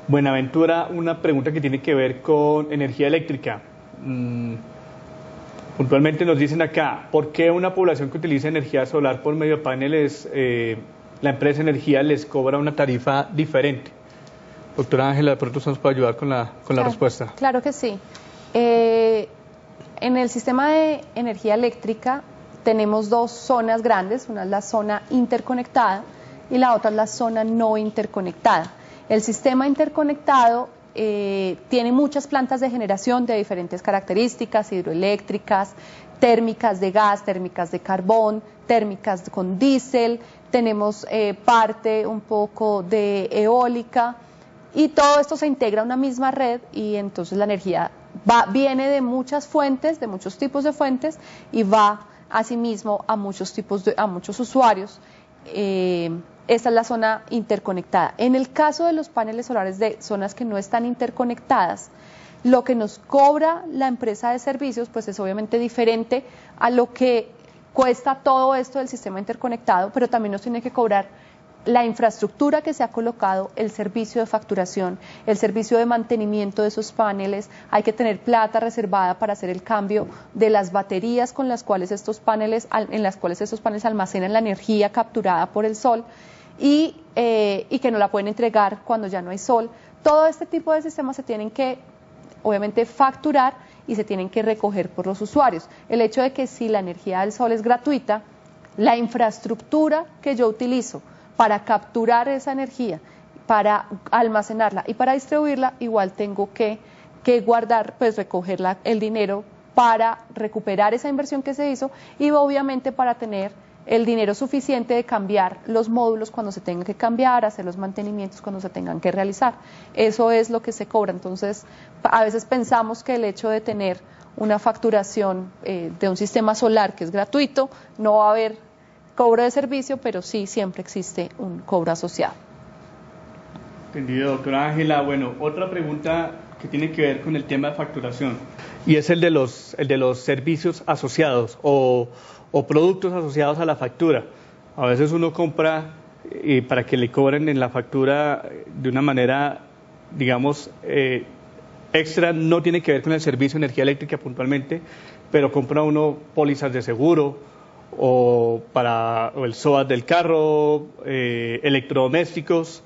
Buenaventura una pregunta que tiene que ver con energía eléctrica. Puntualmente nos dicen acá, ¿por qué una población que utiliza energía solar por medio de paneles, la empresa de energía les cobra una tarifa diferente? Doctora Ángela, de pronto nos puede ayudar con la respuesta.
Claro que sí. En el sistema de energía eléctrica tenemos dos zonas grandes, una es la zona interconectada y la otra es la zona no interconectada. El sistema interconectado tiene muchas plantas de generación de diferentes características, hidroeléctricas, térmicas de gas, térmicas de carbón, térmicas con diésel, tenemos parte un poco de eólica, y todo esto se integra a una misma red, y entonces la energía viene de muchas fuentes, de muchos tipos de fuentes, y va asimismo a muchos usuarios. Esta es la zona interconectada. En el caso de los paneles solares de zonas que no están interconectadas, lo que nos cobra la empresa de servicios pues es obviamente diferente a lo que cuesta todo esto del sistema interconectado, pero también nos tiene que cobrar la infraestructura que se ha colocado, el servicio de facturación, el servicio de mantenimiento de esos paneles. Hay que tener plata reservada para hacer el cambio de las baterías con las cuales estos paneles almacenan la energía capturada por el sol y que no la pueden entregar cuando ya no hay sol. Todo este tipo de sistemas se tienen que obviamente facturar y se tienen que recoger por los usuarios. El hecho de que si la energía del sol es gratuita, la infraestructura que yo utilizo para capturar esa energía, para almacenarla y para distribuirla, igual tengo que guardar, pues recoger el dinero para recuperar esa inversión que se hizo, y obviamente para tener el dinero suficiente de cambiar los módulos cuando se tengan que cambiar, hacer los mantenimientos cuando se tengan que realizar. Eso es lo que se cobra. Entonces, a veces pensamos que el hecho de tener una facturación de un sistema solar que es gratuito, no va a haber cobro de servicio, pero sí siempre existe un cobro asociado.
Entendido, doctora Ángela. Bueno, otra pregunta que tiene que ver con el tema de facturación, y es el de los servicios asociados o productos asociados a la factura. A veces uno compra para que le cobren en la factura de una manera, digamos, extra, no tiene que ver con el servicio de energía eléctrica puntualmente, pero compra uno pólizas de seguro, o el SOAT del carro, electrodomésticos.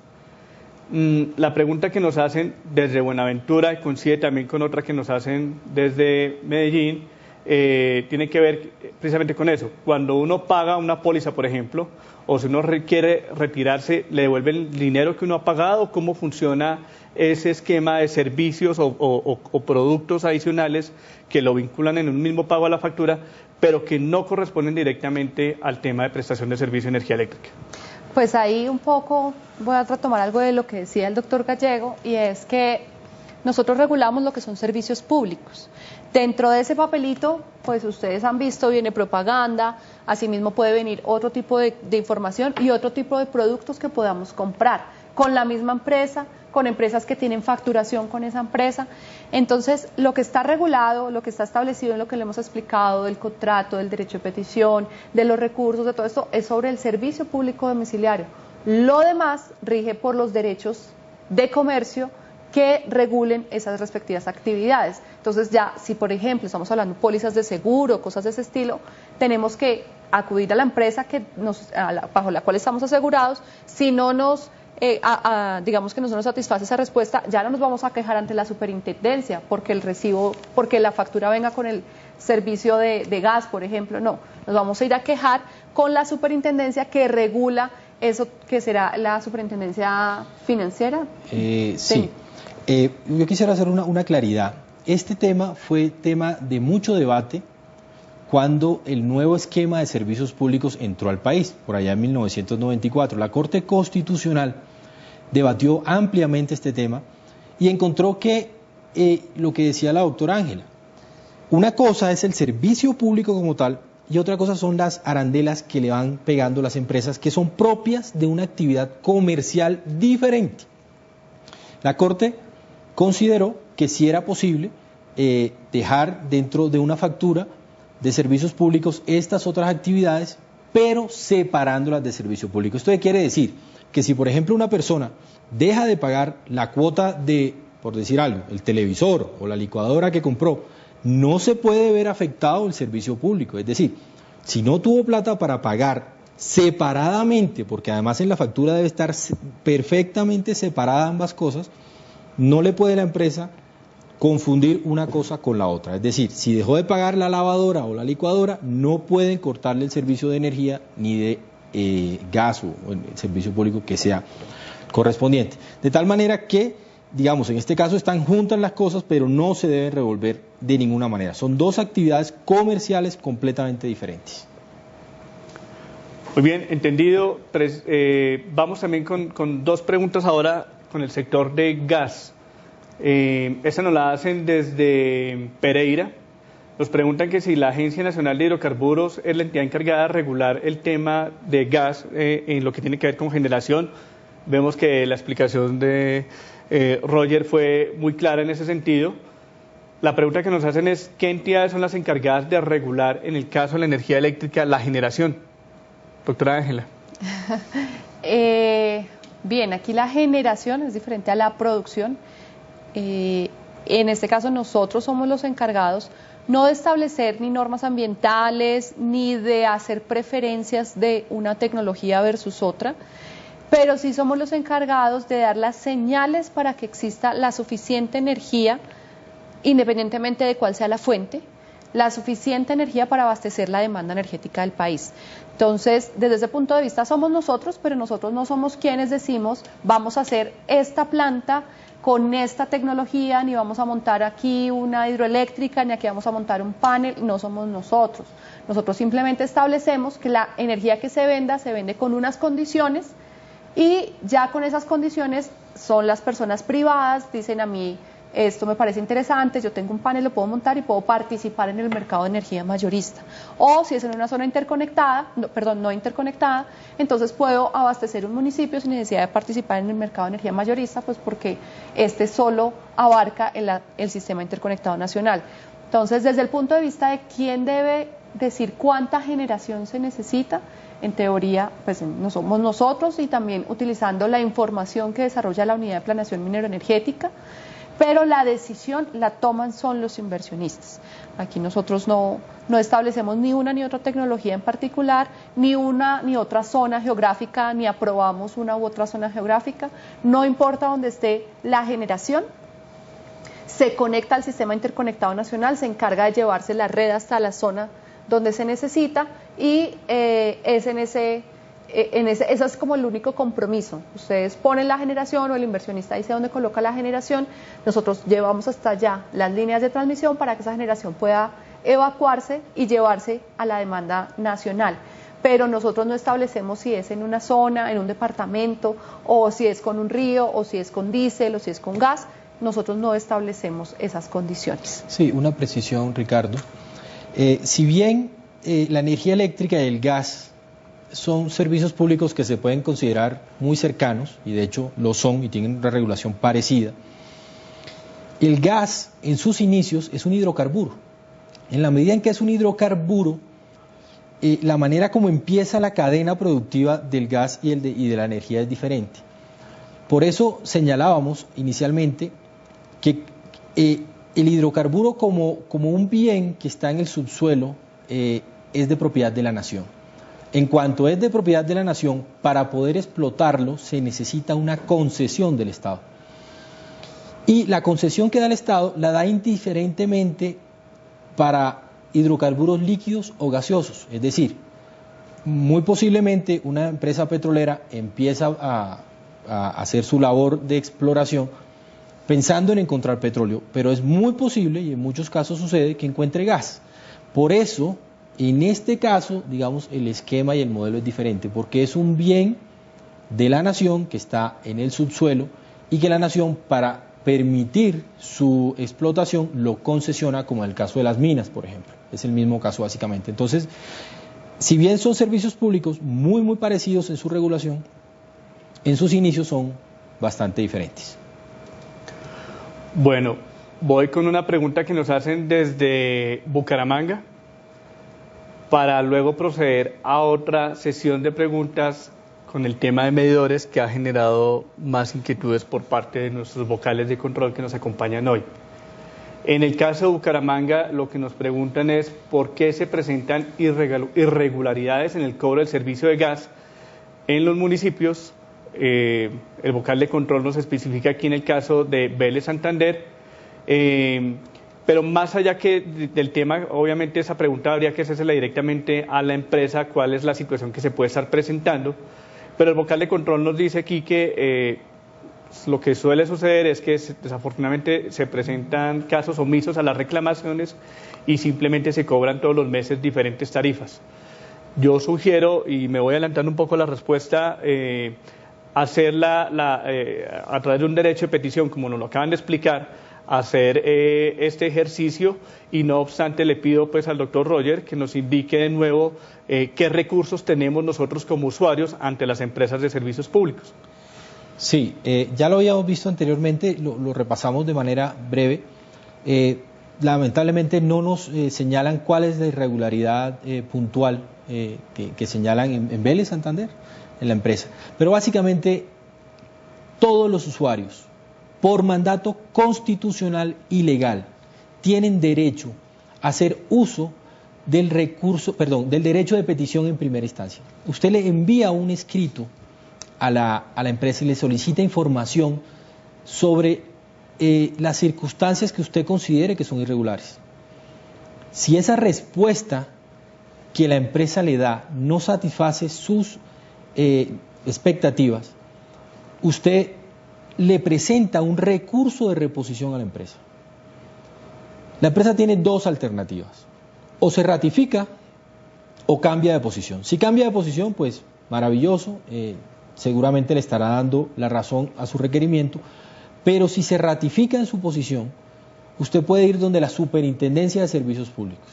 La pregunta que nos hacen desde Buenaventura, y coincide también con otra que nos hacen desde Medellín, tiene que ver precisamente con eso. Cuando uno paga una póliza, por ejemplo, o si uno quiere retirarse, ¿le devuelven el dinero que uno ha pagado? ¿Cómo funciona ese esquema de servicios o productos adicionales que lo vinculan en un mismo pago a la factura, pero que no corresponden directamente al tema de prestación de servicio de energía eléctrica?
Pues ahí un poco voy a retomar algo de lo que decía el doctor Gallego, y es que nosotros regulamos lo que son servicios públicos. Dentro de ese papelito, pues ustedes han visto, viene propaganda, asimismo puede venir otro tipo de información y otro tipo de productos que podamos comprar. con la misma empresa, con empresas que tienen facturación con esa empresa. Entonces, lo que está regulado, lo que está establecido en lo que le hemos explicado, del contrato, del derecho de petición, de los recursos, de todo esto, es sobre el servicio público domiciliario. Lo demás rige por los derechos de comercio que regulen esas respectivas actividades. Entonces ya, si por ejemplo estamos hablando de pólizas de seguro, cosas de ese estilo, tenemos que acudir a la empresa bajo la cual estamos asegurados. Si no nos, digamos que no nos satisface esa respuesta, ya no nos vamos a quejar ante la superintendencia porque porque la factura venga con el servicio de gas, por ejemplo, no. Nos vamos a ir a quejar con la superintendencia que regula eso, que será la superintendencia financiera.
Sí. Yo quisiera hacer una claridad. Este tema fue tema de mucho debate cuando el nuevo esquema de servicios públicos entró al país, por allá en 1994. La Corte Constitucional debatió ampliamente este tema y encontró que lo que decía la doctora Ángela, una cosa es el servicio público como tal y otra cosa son las arandelas que le van pegando las empresas que son propias de una actividad comercial diferente. La Corte consideró que sí era posible dejar dentro de una factura de servicios públicos estas otras actividades, pero separándolas de servicio público. ¿Esto qué quiere decir? Que si, por ejemplo, una persona deja de pagar la cuota de, por decir algo, el televisor o la licuadora que compró, no se puede ver afectado el servicio público. Es decir, si no tuvo plata para pagar separadamente, porque además en la factura debe estar perfectamente separada ambas cosas, no le puede la empresa confundir una cosa con la otra. Es decir, si dejó de pagar la lavadora o la licuadora, no pueden cortarle el servicio de energía ni de gas o el servicio público que sea correspondiente. De tal manera que, digamos, en este caso están juntas las cosas, pero no se deben revolver de ninguna manera. Son dos actividades comerciales completamente diferentes.
Muy bien, entendido. Vamos también con dos preguntas ahora con el sector de gas. Esta nos la hacen desde Pereira. Nos preguntan que si la Agencia Nacional de Hidrocarburos es la entidad encargada de regular el tema de gas en lo que tiene que ver con generación. Vemos que la explicación de Roger fue muy clara en ese sentido. La pregunta que nos hacen es ¿qué entidades son las encargadas de regular, en el caso de la energía eléctrica, la generación? Doctora Ángela.
Bien, aquí la generación es diferente a la producción. En este caso nosotros somos los encargados no de establecer ni normas ambientales ni de hacer preferencias de una tecnología versus otra, pero sí somos los encargados de dar las señales para que exista la suficiente energía, independientemente de cuál sea la fuente, la suficiente energía para abastecer la demanda energética del país. Entonces, desde ese punto de vista somos nosotros, pero nosotros no somos quienes decimos vamos a hacer esta planta con esta tecnología, ni vamos a montar aquí una hidroeléctrica, ni aquí vamos a montar un panel, no somos nosotros. Nosotros simplemente establecemos que la energía que se vende con unas condiciones y ya con esas condiciones son las personas privadas, dicen a mí, esto me parece interesante, yo tengo un panel, lo puedo montar y puedo participar en el mercado de energía mayorista. O si es en una zona interconectada, no interconectada, entonces puedo abastecer un municipio sin necesidad de participar en el mercado de energía mayorista, pues porque este solo abarca el sistema interconectado nacional. Entonces, desde el punto de vista de quién debe decir cuánta generación se necesita, en teoría, pues no somos nosotros y también utilizando la información que desarrolla la Unidad de Planeación Minero-Energética, pero la decisión la toman son los inversionistas. Aquí nosotros no establecemos ni una ni otra tecnología en particular, ni una ni otra zona geográfica, ni aprobamos una u otra zona geográfica, no importa dónde esté la generación, se conecta al sistema interconectado nacional, se encarga de llevarse la red hasta la zona donde se necesita y eso es como el único compromiso. Ustedes ponen la generación o el inversionista dice dónde coloca la generación, nosotros llevamos hasta allá las líneas de transmisión para que esa generación pueda evacuarse y llevarse a la demanda nacional. Pero nosotros no establecemos si es en una zona, en un departamento, o si es con un río, o si es con diésel, o si es con gas. Nosotros no establecemos esas condiciones.
Sí, una precisión, Ricardo. Si bien la energía eléctrica y el gas son servicios públicos que se pueden considerar muy cercanos, y de hecho lo son y tienen una regulación parecida. El gas en sus inicios es un hidrocarburo. En la medida en que es un hidrocarburo, la manera como empieza la cadena productiva del gas y de la energía es diferente. Por eso señalábamos inicialmente que el hidrocarburo como un bien que está en el subsuelo es de propiedad de la nación. En cuanto es de propiedad de la nación, para poder explotarlo se necesita una concesión del Estado. Y la concesión que da el Estado la da indiferentemente para hidrocarburos líquidos o gaseosos. Es decir, muy posiblemente una empresa petrolera empieza a hacer su labor de exploración pensando en encontrar petróleo, pero es muy posible, y en muchos casos sucede, que encuentre gas. Por eso, en este caso, digamos, el esquema y el modelo es diferente, porque es un bien de la nación que está en el subsuelo y que la nación, para permitir su explotación, lo concesiona, como en el caso de las minas, por ejemplo. Es el mismo caso básicamente. Entonces, si bien son servicios públicos muy parecidos en su regulación, en sus inicios son bastante diferentes.
Bueno, voy con una pregunta que nos hacen desde Bucaramanga, para luego proceder a otra sesión de preguntas con el tema de medidores, que ha generado más inquietudes por parte de nuestros vocales de control que nos acompañan hoy. En el caso de Bucaramanga, lo que nos preguntan es por qué se presentan irregularidades en el cobro del servicio de gas en los municipios. El vocal de control nos especifica aquí en el caso de Vélez Santander, pero más allá del tema, obviamente esa pregunta habría que hacérsela directamente a la empresa, cuál es la situación que se puede estar presentando, pero el vocal de control nos dice aquí que lo que suele suceder es que desafortunadamente se presentan casos omisos a las reclamaciones y simplemente se cobran todos los meses diferentes tarifas. Yo sugiero, y me voy adelantando un poco la respuesta, hacerla a través de un derecho de petición, como nos lo acaban de explicar, hacer este ejercicio, y no obstante le pido pues al doctor Roger que nos indique de nuevo qué recursos tenemos nosotros como usuarios ante las empresas de servicios públicos.
Sí, ya lo habíamos visto anteriormente, lo repasamos de manera breve. Lamentablemente no nos señalan cuál es la irregularidad puntual que señalan en Vélez Santander, en la empresa. Pero básicamente todos los usuarios, por mandato constitucional y legal, tienen derecho a hacer uso del derecho de petición en primera instancia. Usted le envía un escrito a la empresa y le solicita información sobre las circunstancias que usted considere que son irregulares. Si esa respuesta que la empresa le da no satisface sus expectativas, usted le presenta un recurso de reposición a la empresa. La empresa tiene dos alternativas: o se ratifica o cambia de posición. Si cambia de posición, pues maravilloso, seguramente le estará dando la razón a su requerimiento, pero si se ratifica en su posición, usted puede ir donde la Superintendencia de Servicios Públicos.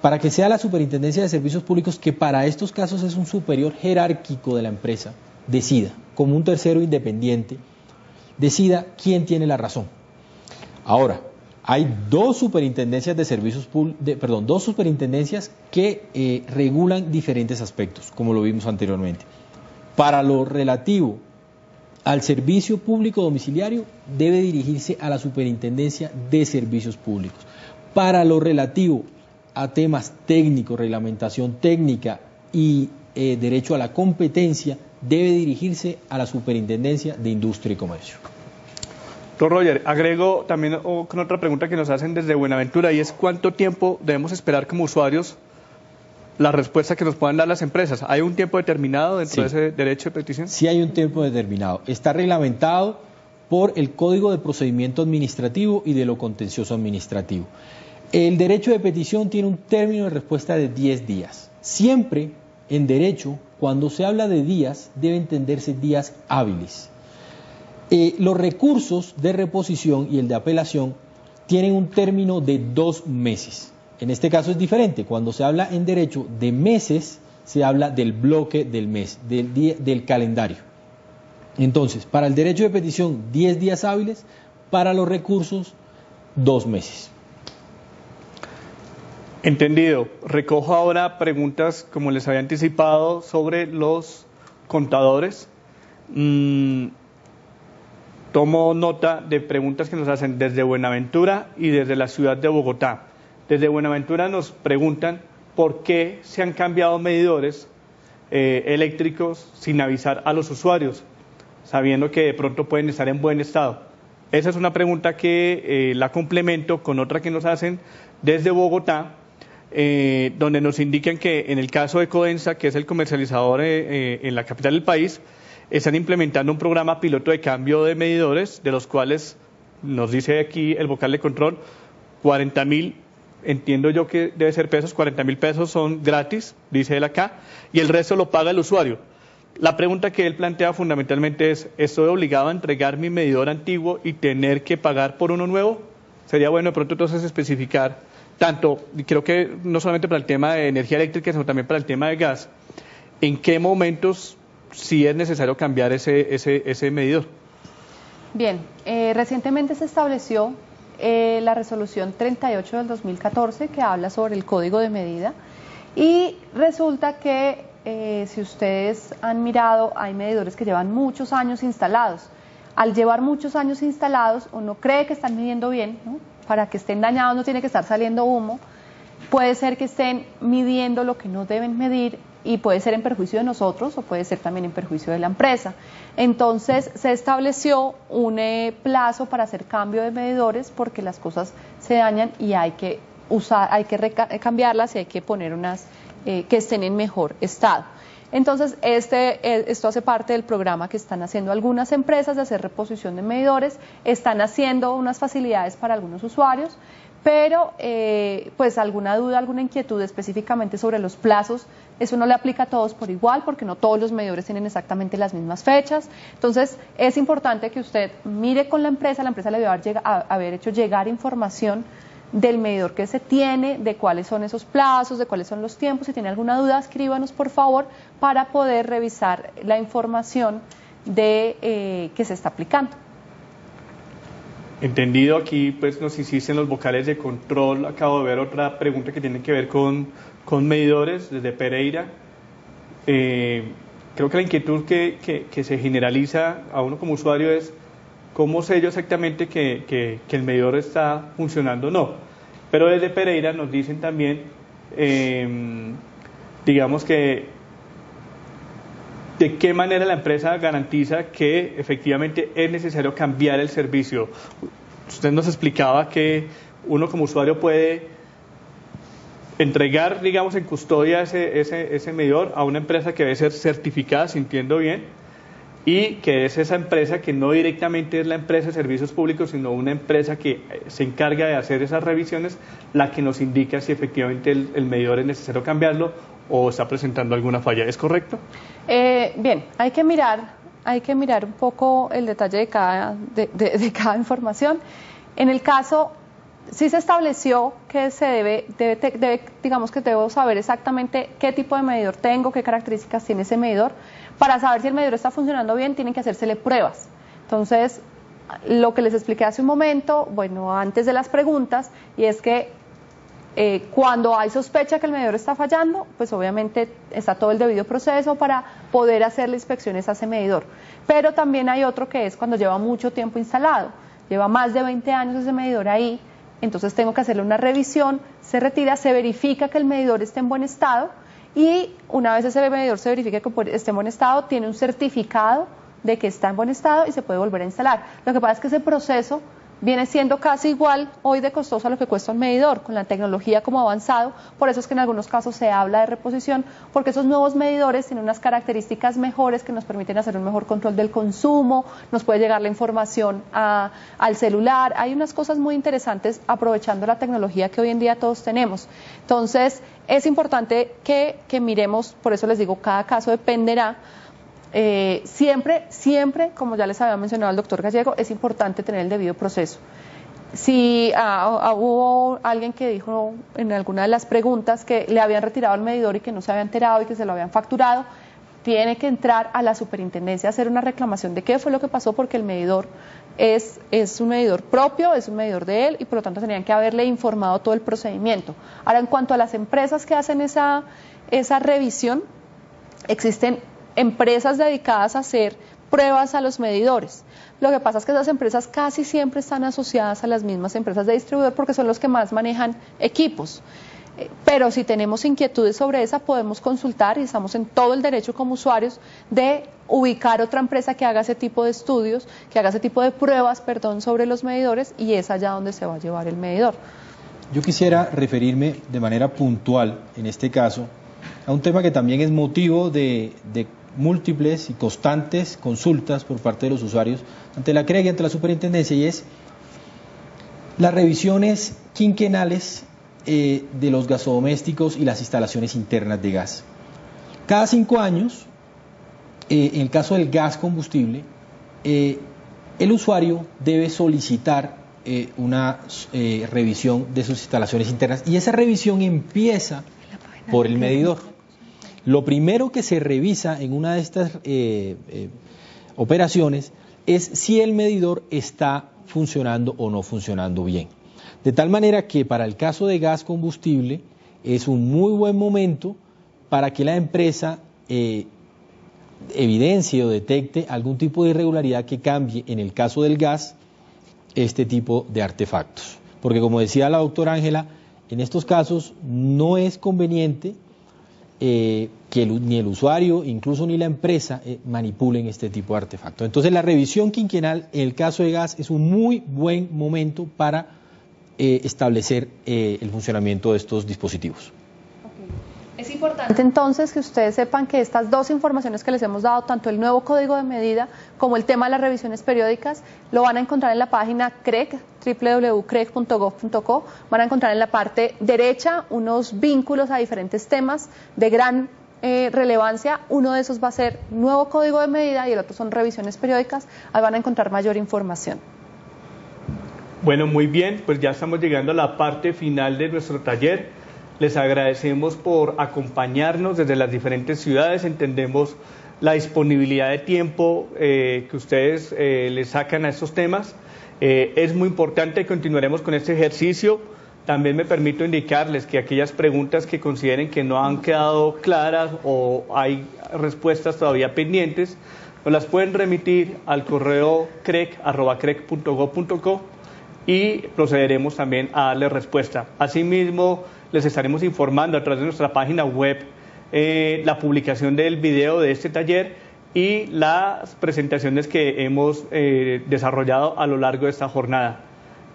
Para que sea la Superintendencia de Servicios Públicos, que para estos casos es un superior jerárquico de la empresa, decida, como un tercero independiente, decida quién tiene la razón. Ahora, hay dos superintendencias de servicios dos superintendencias que regulan diferentes aspectos, como lo vimos anteriormente. Para lo relativo al servicio público domiciliario, debe dirigirse a la Superintendencia de Servicios Públicos. Para lo relativo a temas técnicos, reglamentación técnica y derecho a la competencia, debe dirigirse a la Superintendencia de Industria y Comercio.
Doctor Roger, agrego también con otra pregunta que nos hacen desde Buenaventura, y es ¿cuánto tiempo debemos esperar como usuarios la respuesta que nos puedan dar las empresas? ¿Hay un tiempo determinado dentro de ese derecho de petición?
Sí, hay un tiempo determinado. Está reglamentado por el Código de Procedimiento Administrativo y de lo Contencioso Administrativo. El derecho de petición tiene un término de respuesta de 10 días. Siempre en derecho, cuando se habla de días, debe entenderse días hábiles. Los recursos de reposición y el de apelación tienen un término de 2 meses. En este caso es diferente. Cuando se habla en derecho de meses, se habla del bloque del mes, del día, del calendario. Entonces, para el derecho de petición, 10 días hábiles, para los recursos, 2 meses.
Entendido. Recojo ahora preguntas, como les había anticipado, sobre los contadores. Tomo nota de preguntas que nos hacen desde Buenaventura y desde la ciudad de Bogotá. Desde Buenaventura nos preguntan por qué se han cambiado medidores eléctricos sin avisar a los usuarios, sabiendo que de pronto pueden estar en buen estado. Esa es una pregunta que la complemento con otra que nos hacen desde Bogotá, donde nos indican que en el caso de Codensa, que es el comercializador en la capital del país, están implementando un programa piloto de cambio de medidores, de los cuales nos dice aquí el vocal de control, 40.000, entiendo yo que debe ser pesos, 40.000 pesos son gratis, dice él acá, y el resto lo paga el usuario. La pregunta que él plantea fundamentalmente es, ¿estoy obligado a entregar mi medidor antiguo y tener que pagar por uno nuevo? Sería bueno de pronto entonces especificar tanto, creo que no solamente para el tema de energía eléctrica, sino también para el tema de gas, ¿en qué momentos sí es necesario cambiar ese medidor?
Bien, recientemente se estableció la resolución 38 del 2014 que habla sobre el código de medida y resulta que si ustedes han mirado, hay medidores que llevan muchos años instalados. Al llevar muchos años instalados, uno cree que están midiendo bien, ¿no? Para que estén dañados no tiene que estar saliendo humo, puede ser que estén midiendo lo que no deben medir y puede ser en perjuicio de nosotros o puede ser también en perjuicio de la empresa. Entonces se estableció un plazo para hacer cambio de medidores porque las cosas se dañan y hay que cambiarlas y hay que poner unas que estén en mejor estado. Entonces esto hace parte del programa que están haciendo algunas empresas de hacer reposición de medidores, están haciendo unas facilidades para algunos usuarios, pero pues alguna duda, alguna inquietud específicamente sobre los plazos, eso no le aplica a todos por igual porque no todos los medidores tienen exactamente las mismas fechas. Entonces es importante que usted mire con la empresa le debe haber hecho llegar información del medidor que se tiene, de cuáles son esos plazos, de cuáles son los tiempos. Si tiene alguna duda, escríbanos por favor para poder revisar la información de que se está aplicando.
Entendido. Aquí pues nos insisten los vocales de control. Acabo de ver otra pregunta que tiene que ver con medidores desde Pereira. Creo que la inquietud que se generaliza a uno como usuario es ¿cómo sé yo exactamente que el medidor está funcionando o no? Pero desde Pereira nos dicen también, digamos que, ¿de qué manera la empresa garantiza que efectivamente es necesario cambiar el servicio? Usted nos explicaba que uno como usuario puede entregar, digamos, en custodia ese medidor a una empresa que debe ser certificada, si entiendo bien, y que es esa empresa que no directamente es la empresa de servicios públicos, sino una empresa que se encarga de hacer esas revisiones, la que nos indica si efectivamente el medidor es necesario cambiarlo o está presentando alguna falla. ¿Es correcto?
Bien, hay que mirar un poco el detalle de cada información. En el caso, sí se estableció que digamos que debo saber exactamente qué tipo de medidor tengo, qué características tiene ese medidor. Para saber si el medidor está funcionando bien, tienen que hacérsele pruebas. Entonces, lo que les expliqué hace un momento, bueno, antes de las preguntas, y es que cuando hay sospecha que el medidor está fallando, pues obviamente está todo el debido proceso para poder hacerle inspecciones a ese medidor. Pero también hay otro que es cuando lleva mucho tiempo instalado, lleva más de 20 años ese medidor ahí, entonces tengo que hacerle una revisión, se retira, se verifica que el medidor esté en buen estado y una vez ese medidor se verifique que esté en buen estado, tiene un certificado de que está en buen estado y se puede volver a instalar. Lo que pasa es que ese proceso viene siendo casi igual hoy de costoso a lo que cuesta un medidor, con la tecnología como avanzado, por eso es que en algunos casos se habla de reposición, porque esos nuevos medidores tienen unas características mejores que nos permiten hacer un mejor control del consumo, nos puede llegar la información al celular, hay unas cosas muy interesantes aprovechando la tecnología que hoy en día todos tenemos. Entonces es importante que miremos, por eso les digo, cada caso dependerá. Siempre, como ya les había mencionado el doctor Gallego, es importante tener el debido proceso. Si hubo alguien que dijo en alguna de las preguntas que le habían retirado el medidor y que no se había enterado y que se lo habían facturado, tiene que entrar a la superintendencia a hacer una reclamación de qué fue lo que pasó, porque el medidor es un medidor propio, es un medidor de él y por lo tanto tenían que haberle informado todo el procedimiento. Ahora, en cuanto a las empresas que hacen esa revisión, existen empresas dedicadas a hacer pruebas a los medidores. Lo que pasa es que esas empresas casi siempre están asociadas a las mismas empresas de distribuidor porque son los que más manejan equipos. Pero si tenemos inquietudes sobre esa, podemos consultar y estamos en todo el derecho como usuarios de ubicar otra empresa que haga ese tipo de estudios, que haga ese tipo de pruebas, sobre los medidores, y es allá donde se va a llevar el medidor.
Yo quisiera referirme de manera puntual, en este caso, a un tema que también es motivo de múltiples y constantes consultas por parte de los usuarios ante la CREG y ante la superintendencia, y es las revisiones quinquenales de los gasodomésticos y las instalaciones internas de gas. Cada 5 años, en el caso del gas combustible, el usuario debe solicitar una revisión de sus instalaciones internas, y esa revisión empieza por el medidor. Lo primero que se revisa en una de estas operaciones es si el medidor está funcionando o no funcionando bien. De tal manera que para el caso de gas combustible es un muy buen momento para que la empresa evidencie o detecte algún tipo de irregularidad que cambie, en el caso del gas, este tipo de artefactos. Porque, como decía la doctora Ángela, en estos casos no es conveniente que ni el usuario, incluso ni la empresa, manipulen este tipo de artefactos. Entonces, la revisión quinquenal en el caso de gas es un muy buen momento para establecer el funcionamiento de estos dispositivos.
Es importante entonces que ustedes sepan que estas dos informaciones que les hemos dado, tanto el nuevo código de medida como el tema de las revisiones periódicas, lo van a encontrar en la página CREG, www.creg.gov.co. Van a encontrar en la parte derecha unos vínculos a diferentes temas de gran relevancia. Uno de esos va a ser nuevo código de medida y el otro son revisiones periódicas. Ahí van a encontrar mayor información.
Bueno, muy bien, pues ya estamos llegando a la parte final de nuestro taller. Les agradecemos por acompañarnos desde las diferentes ciudades. Entendemos la disponibilidad de tiempo que ustedes le sacan a estos temas. Es muy importante, continuaremos con este ejercicio. También me permito indicarles que aquellas preguntas que consideren que no han quedado claras o hay respuestas todavía pendientes, nos las pueden remitir al correo creg@creg.gov.co y procederemos también a darle respuesta. Asimismo, les estaremos informando a través de nuestra página web la publicación del video de este taller y las presentaciones que hemos desarrollado a lo largo de esta jornada.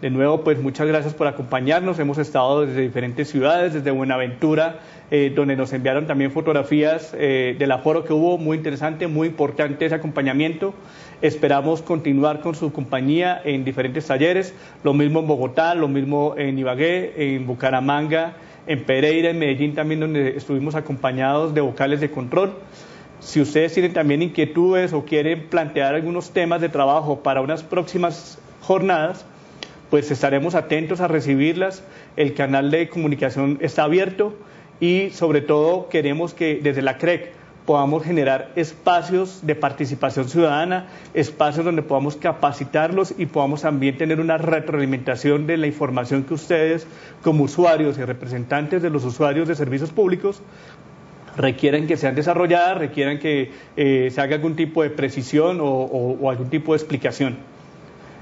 De nuevo, pues muchas gracias por acompañarnos. Hemos estado desde diferentes ciudades, desde Buenaventura, donde nos enviaron también fotografías del aforo que hubo, muy interesante, muy importante ese acompañamiento. Esperamos continuar con su compañía en diferentes talleres, lo mismo en Bogotá, lo mismo en Ibagué, en Bucaramanga, en Pereira, en Medellín también, donde estuvimos acompañados de vocales de control. Si ustedes tienen también inquietudes o quieren plantear algunos temas de trabajo para unas próximas jornadas, pues estaremos atentos a recibirlas. El canal de comunicación está abierto y sobre todo queremos que desde la CREG podamos generar espacios de participación ciudadana, espacios donde podamos capacitarlos y podamos también tener una retroalimentación de la información que ustedes como usuarios y representantes de los usuarios de servicios públicos requieren que sean desarrolladas, requieran que se haga algún tipo de precisión o algún tipo de explicación.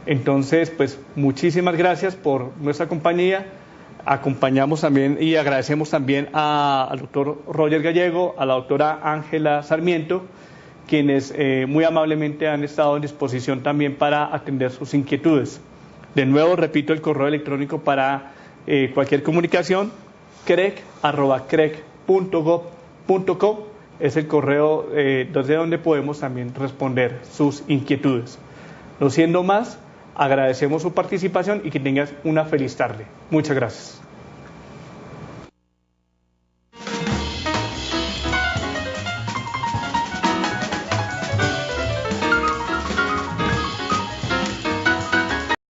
Entonces, pues muchísimas gracias por nuestra compañía. Acompañamos también y agradecemos también al doctor Roger Gallego, a la doctora Ángela Sarmiento, quienes muy amablemente han estado en disposición también para atender sus inquietudes. De nuevo, repito el correo electrónico para cualquier comunicación, creg@creg.gov.co, es el correo desde donde podemos también responder sus inquietudes. No siendo más, agradecemos su participación y que tengas una feliz tarde. Muchas gracias.